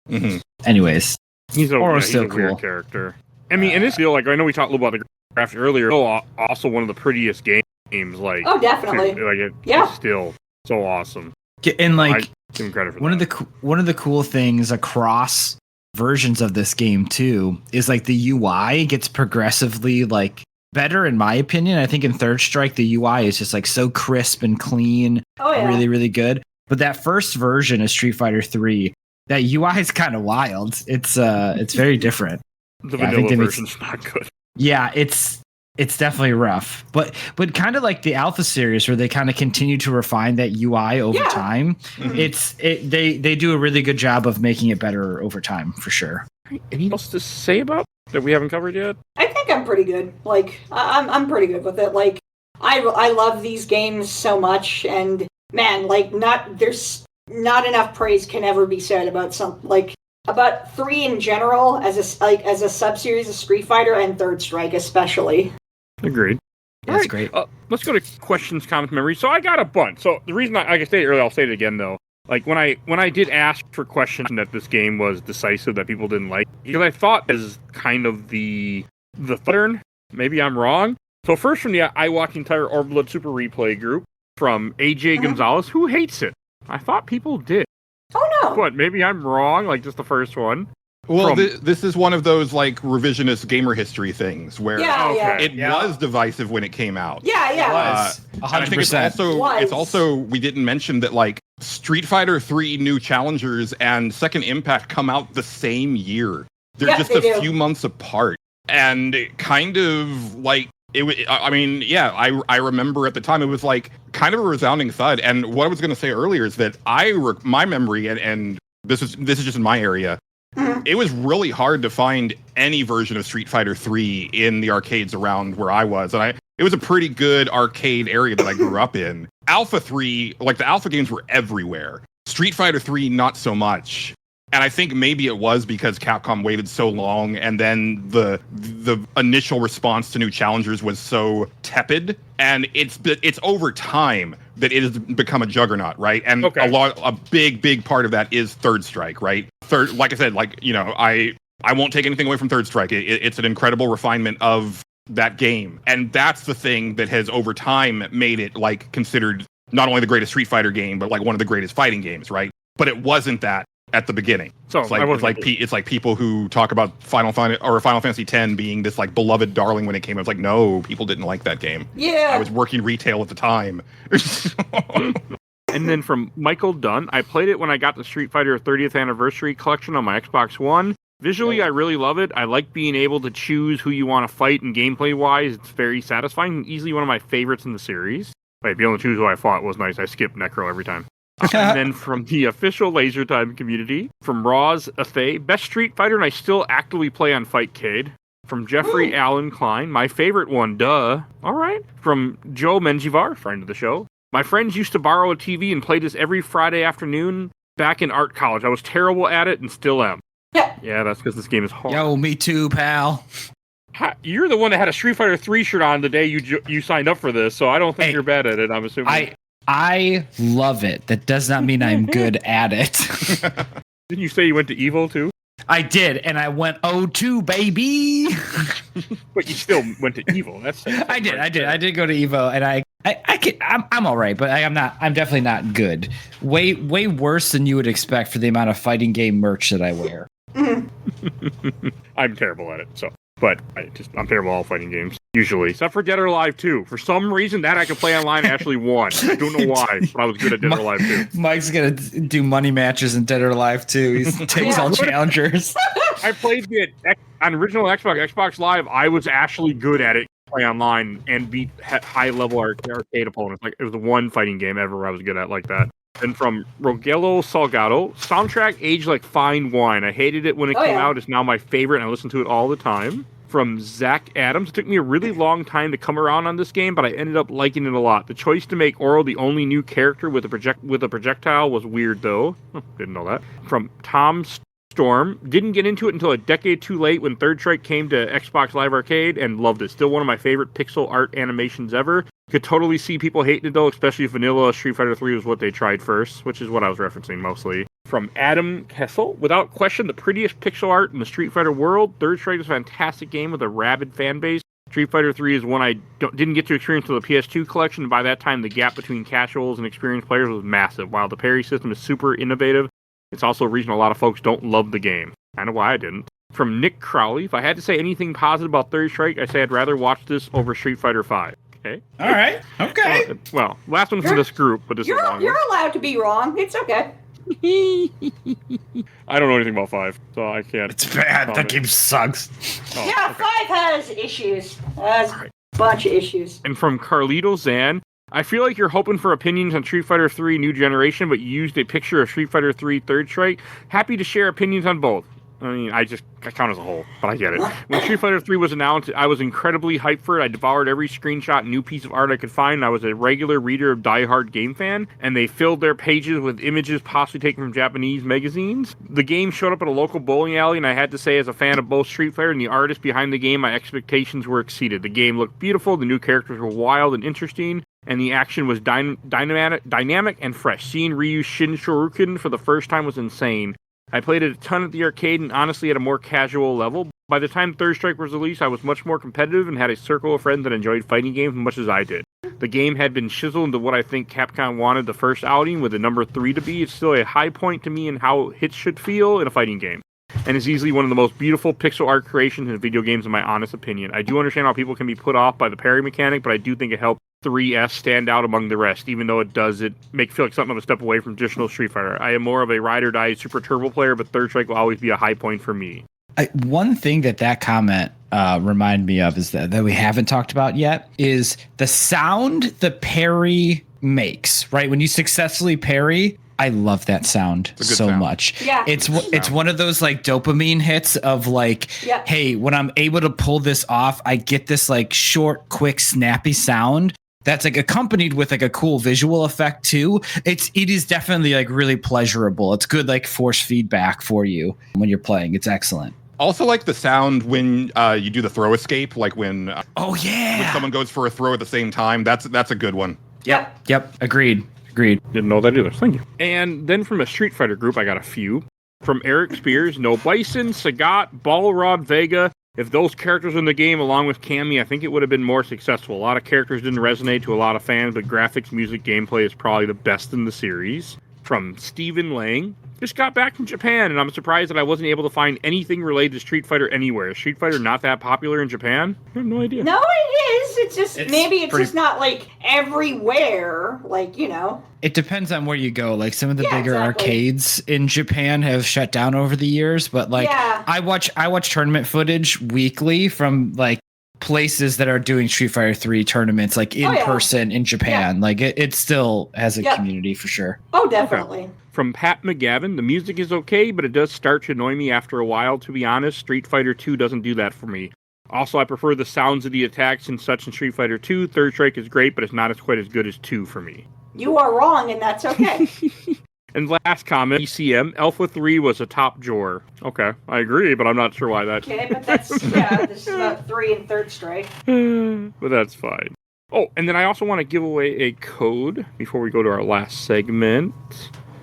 Mhm. Anyways, He's a, Oro's he's still a weird cool. character. I mean, and this deal, like I know we talked a little about the graphics earlier. Also, one of the prettiest games. Like, Oh, definitely. like Yeah. it's still so awesome. And like, give him credit for one that. of the cool things across versions of this game too is like the UI gets progressively like better in my opinion. I think in Third Strike the UI is just like so crisp and clean, Oh yeah. really really good. But that first version of Street Fighter 3, that UI is kind of wild. It's very different. The I think vanilla that version's not good. Yeah, it's definitely rough, but kind of like the Alpha series where they kind of continue to refine that UI over Yeah. time. Mm-hmm. They do a really good job of making it better over time for sure. Anything else to say about that we haven't covered yet? I think I'm pretty good. Like I'm pretty good with it. Like I love these games so much, and man, like there's not enough praise can ever be said about about 3 in general as a sub-series of Street Fighter and Third Strike especially. Agreed. That's Alright, great. Let's go to questions, comments, memories. So I got a bunch. So the reason like I stated earlier, I'll say it again though. Like when I did ask for questions that this game was decisive that people didn't like, because I thought as kind of the pattern. Maybe I'm wrong. So first from the I watched the entire Orblood Super Replay group from AJ Gonzalez, who hates it. I thought people did. Oh no. But maybe I'm wrong, like just the first one. Well, this is one of those like revisionist gamer history things where it was divisive when it came out. Yeah. It was. And I think 100%. it's also we didn't mention that like Street Fighter 3 New Challengers and Second Impact come out the same year. They're just a few months apart, and it kind of like I remember at the time it was like kind of a resounding thud. And what I was going to say earlier is that my memory and this is just in my area. It was really hard to find any version of Street Fighter 3 in the arcades around where I was. And it was a pretty good arcade area that I grew up in. Alpha 3, like the Alpha games were everywhere. Street Fighter 3, not so much. And I think maybe it was because Capcom waited so long, and then the initial response to New Challengers was so tepid. And it's over time that it has become a juggernaut, right? And a big part of that is Third Strike, right? Like I said, like, you know, I won't take anything away from Third Strike. It's an incredible refinement of that game, and that's the thing that has over time made it like considered not only the greatest Street Fighter game, but like one of the greatest fighting games, right? But it wasn't that at the beginning. So it's like people who talk about Final Fantasy X being this like beloved darling when it came out. It's like, no, people didn't like that game. Yeah. I was working retail at the time. And then from Michael Dunn, I played it when I got the Street Fighter 30th Anniversary Collection on my Xbox One. Visually, I really love it. I like being able to choose who you want to fight, and gameplay-wise, it's very satisfying. Easily one of my favorites in the series. Wait, being able to choose who I fought was nice. I skipped Necro every time. And then from the official Laser Time community, from Roz Athay, best Street Fighter, and I still actively play on Fightcade. From Jeffrey Allen Klein, my favorite one, duh. All right. From Joe Menjivar, friend of the show. My friends used to borrow a TV and play this every Friday afternoon back in art college. I was terrible at it and still am. Yeah, that's because this game is hard. Yo, me too, pal. You're the one that had a Street Fighter 3 shirt on the day you signed up for this, so I don't think you're bad at it, I'm assuming. I love it. That does not mean I'm good at it. Didn't you say you went to EVO too? I did, and I went 0-2, baby. But you still went to EVO. I did go to EVO, and I'm all right, but I'm definitely not good. Way worse than you would expect for the amount of fighting game merch that I wear. I'm terrible at it, so. But I'm terrible at all fighting games, usually. Except for Dead or Alive 2. For some reason, that I could play online actually won. I don't know why, but I was good at Dead or Alive 2. Mike's going to do money matches in Dead or Alive 2. He takes all challengers. I played it on original Xbox Live. I was actually good at it, play online, and beat high-level arcade opponents. Like, it was the one fighting game ever where I was good at like that. And from Rogelio Salgado, soundtrack aged like fine wine. I hated it when it came out. It's now my favorite, and I listen to it all the time. From Zach Adams, it took me a really long time to come around on this game, but I ended up liking it a lot. The choice to make Oro the only new character with a projectile was weird, though. Didn't know that. From Tom Storm, didn't get into it until a decade too late when Third Strike came to Xbox Live Arcade, and loved it. Still one of my favorite pixel art animations ever. Could totally see people hating it though, especially if vanilla Street Fighter 3 was what they tried first, which is what I was referencing mostly. From Adam Kessel, without question the prettiest pixel art in the Street Fighter world, Third Strike is a fantastic game with a rabid fan base. Street Fighter 3 is one I didn't get to experience until the PS2 collection, and by that time the gap between casuals and experienced players was massive. While the parry system is super innovative, it's also a reason a lot of folks don't love the game. Kind of why I didn't. From Nick Crowley, if I had to say anything positive about Third Strike, I'd say I'd rather watch this over Street Fighter 5. Okay. All right. Okay. Well, last one for this group, but this is a long one. You're allowed to be wrong. It's okay. I don't know anything about 5, so I can't. It's bad. That game sucks. Oh, Yeah, okay. 5 has issues. Has a bunch of issues. And from Carlito Zan, I feel like you're hoping for opinions on Street Fighter 3 New Generation, but you used a picture of Street Fighter 3 Third Strike. Happy to share opinions on both. I mean, I count as a whole, but I get it. When Street Fighter 3 was announced, I was incredibly hyped for it. I devoured every screenshot and new piece of art I could find. I was a regular reader of Die Hard Game Fan, and they filled their pages with images possibly taken from Japanese magazines. The game showed up at a local bowling alley, and I had to say, as a fan of both Street Fighter and the artist behind the game, my expectations were exceeded. The game looked beautiful, the new characters were wild and interesting, and the action was dynamic and fresh. Seeing Ryu's Shin Shoryuken for the first time was insane. I played it a ton at the arcade and honestly at a more casual level. By the time Third Strike was released, I was much more competitive and had a circle of friends that enjoyed fighting games as much as I did. The game had been chiseled into what I think Capcom wanted the first outing with the number 3 to be. It's still a high point to me in how hits should feel in a fighting game. And it's easily one of the most beautiful pixel art creations in video games in my honest opinion. I do understand how people can be put off by the parry mechanic, but I do think it helped 3S stand out among the rest, even though it make feel like something of a step away from traditional Street Fighter. I am more of a ride or die Super Turbo player, but Third Strike will always be a high point for me. One thing that comment reminded me of is that we haven't talked about yet is the sound the parry makes, right? When you successfully parry, I love that sound so sound. much. Yeah. It's one of those like dopamine hits of like, hey, when I'm able to pull this off, I get this like short, quick, snappy sound that's like accompanied with like a cool visual effect too. It is definitely like really pleasurable. It's good like force feedback for you when you're playing. It's excellent. Also, like the sound when you do the throw escape, like when when someone goes for a throw at the same time. That's a good one. Yep. Agreed. Didn't know that either. Thank you. And then from a Street Fighter group, I got a few. From Eric Spears, No Bison, Sagat, Balrog, Vega. If those characters in the game, along with Cammy, I think it would have been more successful. A lot of characters didn't resonate to a lot of fans, but graphics, music, gameplay is probably the best in the series. From Stephen Lang, just got back from Japan, and I'm surprised that I wasn't able to find anything related to Street Fighter anywhere. Is Street Fighter not that popular in Japan? I have no idea. No, it is. It's just maybe it's just not like everywhere. Like, you know. It depends on where you go. Like some of the bigger arcades in Japan have shut down over the years, but like I watch tournament footage weekly from like places that are doing Street Fighter 3 tournaments like in person in Japan. Like it still has a community for sure. Oh, definitely. Okay. From Pat McGavin, the music is okay, but it does start to annoy me after a while, to be honest. Street Fighter 2 doesn't do that for me. Also, I prefer the sounds of the attacks and such in Street Fighter 2. Third Strike is great, but it's not quite as good as 2 for me. You are wrong, and that's okay. And last comment, ECM, Alpha 3 was a top drawer. Okay, I agree, but I'm not sure why that... Okay, but that's, this is about 3 and Third Strike. But that's fine. Oh, and then I also want to give away a code before we go to our last segment.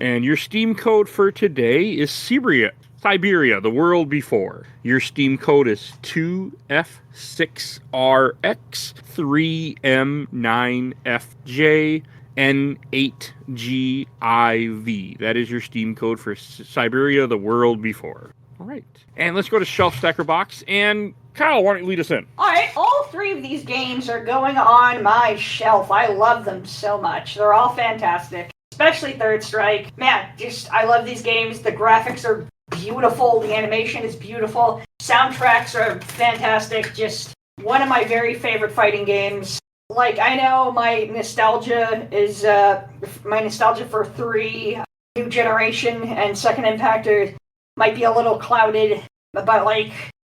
And your Steam code for today is Siberia, the world before. Your Steam code is 2F6RX3M9FJN8GIV. That is your Steam code for Siberia, the world before. All right. And let's go to Shelf Stacker Box. And Kyle, why don't you lead us in? All right, all 3 of these games are going on my shelf. I love them so much. They're all fantastic. Especially Third Strike. Man, I love these games. The graphics are beautiful. The animation is beautiful. Soundtracks are fantastic. Just one of my very favorite fighting games. Like, I know my nostalgia for 3, New Generation, and Second Impact might be a little clouded. But like,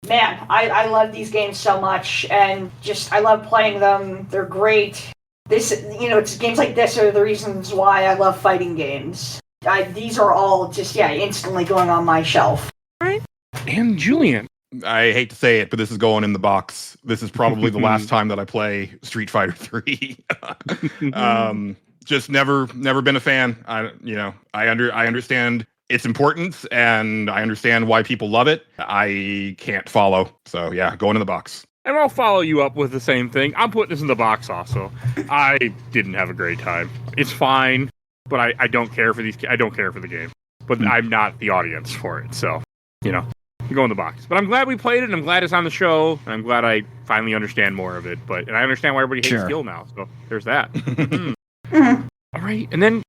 man, I love these games so much. And I love playing them. They're great. It's games like this are the reasons why I love fighting games. These are all instantly going on my shelf. Right. And Julian. I hate to say it, but this is going in the box. This is probably the last time that I play Street Fighter 3. Just never been a fan. I understand its importance and I understand why people love it. I can't follow. So yeah, going in the box. And I'll follow you up with the same thing. I'm putting this in the box also. I didn't have a great time. It's fine, but I don't care for these. I don't care for the game. But I'm not the audience for it. So, you go in the box. But I'm glad we played it, and I'm glad it's on the show, and I'm glad I finally understand more of it. And I understand why everybody hates skill now. So there's that. All right. And then,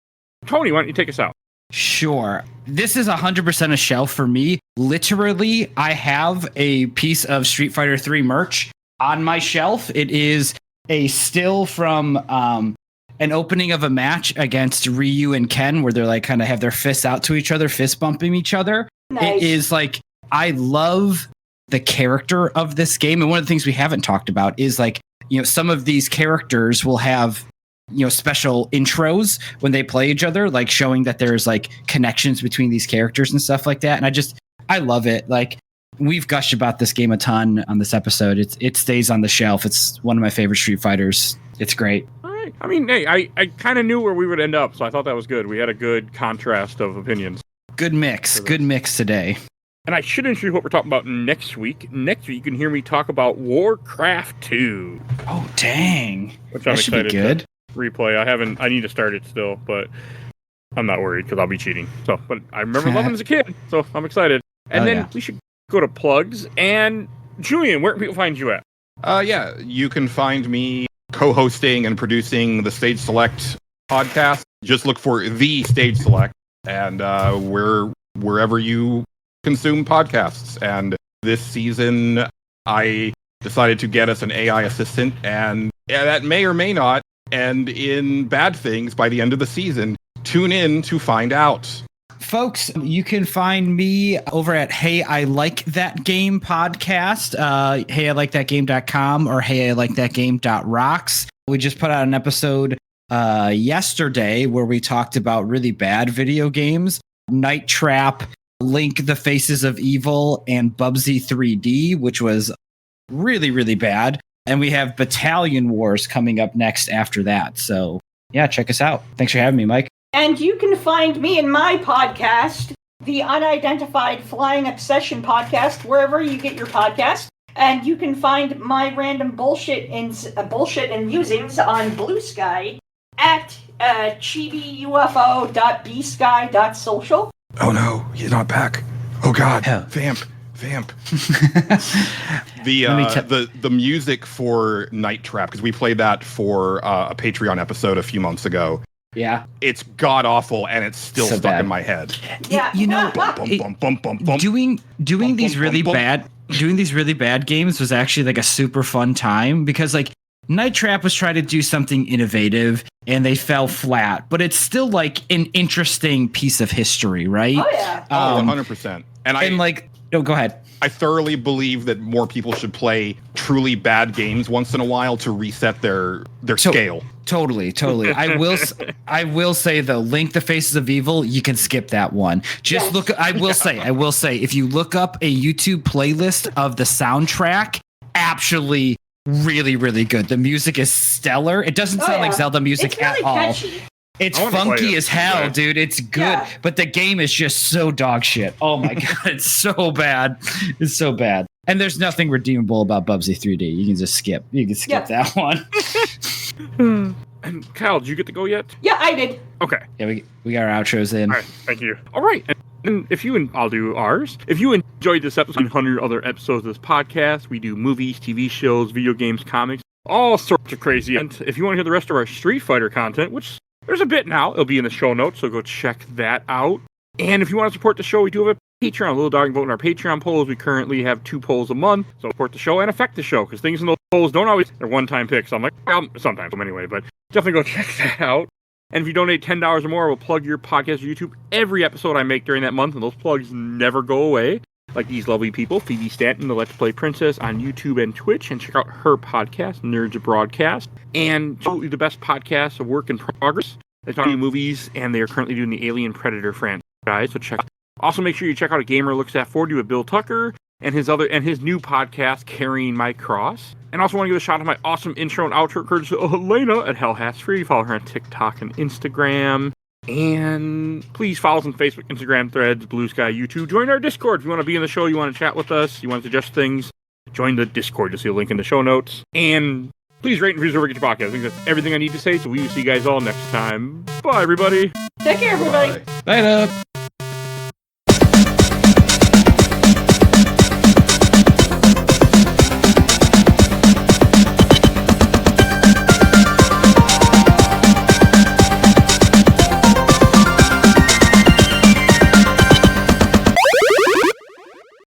Tony, why don't you take us out? Sure. This is 100% a shelf for me. Literally, I have a piece of Street Fighter 3 merch on my shelf. It is a still from an opening of a match against Ryu and Ken, where they're like kind of have their fists out to each other, fist bumping each other. Nice. It is like, I love the character of this game. And one of the things we haven't talked about is like, some of these characters will have special intros when they play each other, like showing that there's like connections between these characters and stuff like that. And I love it. Like, we've gushed about this game a ton on this episode. It stays on the shelf. It's one of my favorite Street Fighters. It's great. All right. I mean, hey, I kind of knew where we would end up, so I thought that was good. We had a good contrast of opinions. Good mix. Good mix today. And I should introduce what we're talking about next week. Next week, you can hear me talk about Warcraft 2. Oh, dang. Which I'm that should be excited good. to replay. I need to start it still, but I'm not worried because I'll be cheating. So, but I remember loving it as a kid, so I'm excited. And then we should go to plugs. And Julian, where can people find you at? Yeah, you can find me co-hosting and producing the Stage Select podcast. Just look for the Stage Select, and wherever you consume podcasts. And this season, I decided to get us an AI assistant, and that may or may not end in bad things by the end of the season. Tune in to find out. Folks, you can find me over at Hey I Like That Game podcast, heyilikeThatGame.com or heyilikeThatGame.rocks. We just put out an episode yesterday where we talked about really bad video games, Night Trap, Link: The Faces of Evil, and Bubsy 3D, which was really, really bad. And we have Battalion Wars coming up next after that. So yeah, check us out. Thanks for having me, Mike. And you can find me in my podcast, the Unidentified Flying Obsession podcast, wherever you get your podcast. And you can find my random bullshit and musings on Blue Sky at chibiufo.bsky.social. Oh no, he's not back. Oh god, Hell. Vamp. The music for Night Trap, because we played that for a Patreon episode a few months ago. Yeah, it's god awful, and it's still so stuck bad in my head. Yeah, doing these really bad games was actually like a super fun time, because like Night Trap was trying to do something innovative and they fell flat, but it's still like an interesting piece of history, right? Oh yeah. 100%. Go ahead. I thoroughly believe that more people should play truly bad games once in a while to reset their scale. Totally. I will say though, Link: The Faces of Evil, you can skip that one. Just look. I will say, if you look up a YouTube playlist of the soundtrack, actually really, really good. The music is stellar. It doesn't sound like Zelda music it's really at all. Catchy. It's funky as hell, dude. It's good, Yeah. but the game is just so dog shit. Oh my god, it's so bad. It's so bad. And there's nothing redeemable about Bubsy 3D. You can just skip. You can skip that one. And Kyle, did you get to go yet? Yeah, I did. Okay. Yeah, we got our outros in. All right. Thank you. All right. And I'll do ours. If you enjoyed this episode and 100 other episodes of this podcast, we do movies, TV shows, video games, comics, all sorts of crazy. And if you want to hear the rest of our Street Fighter content, which there's a bit now, it'll be in the show notes, so go check that out. And if you want to support the show, we do have a Patreon, a little dog vote in our Patreon polls. We currently have 2 polls a month, so support the show and affect the show, because things in those polls don't always, they're one-time picks. So I'm like, well, sometimes anyway, but definitely go check that out. And if you donate $10 or more, we'll plug your podcast or YouTube every episode I make during that month, and those plugs never go away. Like these lovely people, Phoebe Stanton, the Let's Play Princess on YouTube and Twitch, and check out her podcast, Nerds Broadcast, and totally the best podcast of work in progress. They're talking movies, and they are currently doing the Alien Predator franchise, so check. Also, make sure you check out A Gamer Looks at 40 with Bill Tucker and his new podcast, Carrying My Cross. And also want to give a shout out to my awesome intro and outro courtesy of Elena at Hell Has Free. Follow her on TikTok and Instagram. And please follow us on Facebook, Instagram, Threads, Blue Sky, YouTube. Join our Discord if you want to be in the show, you want to chat with us, you want to suggest things. join the Discord. You'll see a link in the show notes. And please rate and review wherever you get your podcast. I think that's everything I need to say. So we will see you guys all next time. Bye, everybody. Take care, everybody. Bye. Later.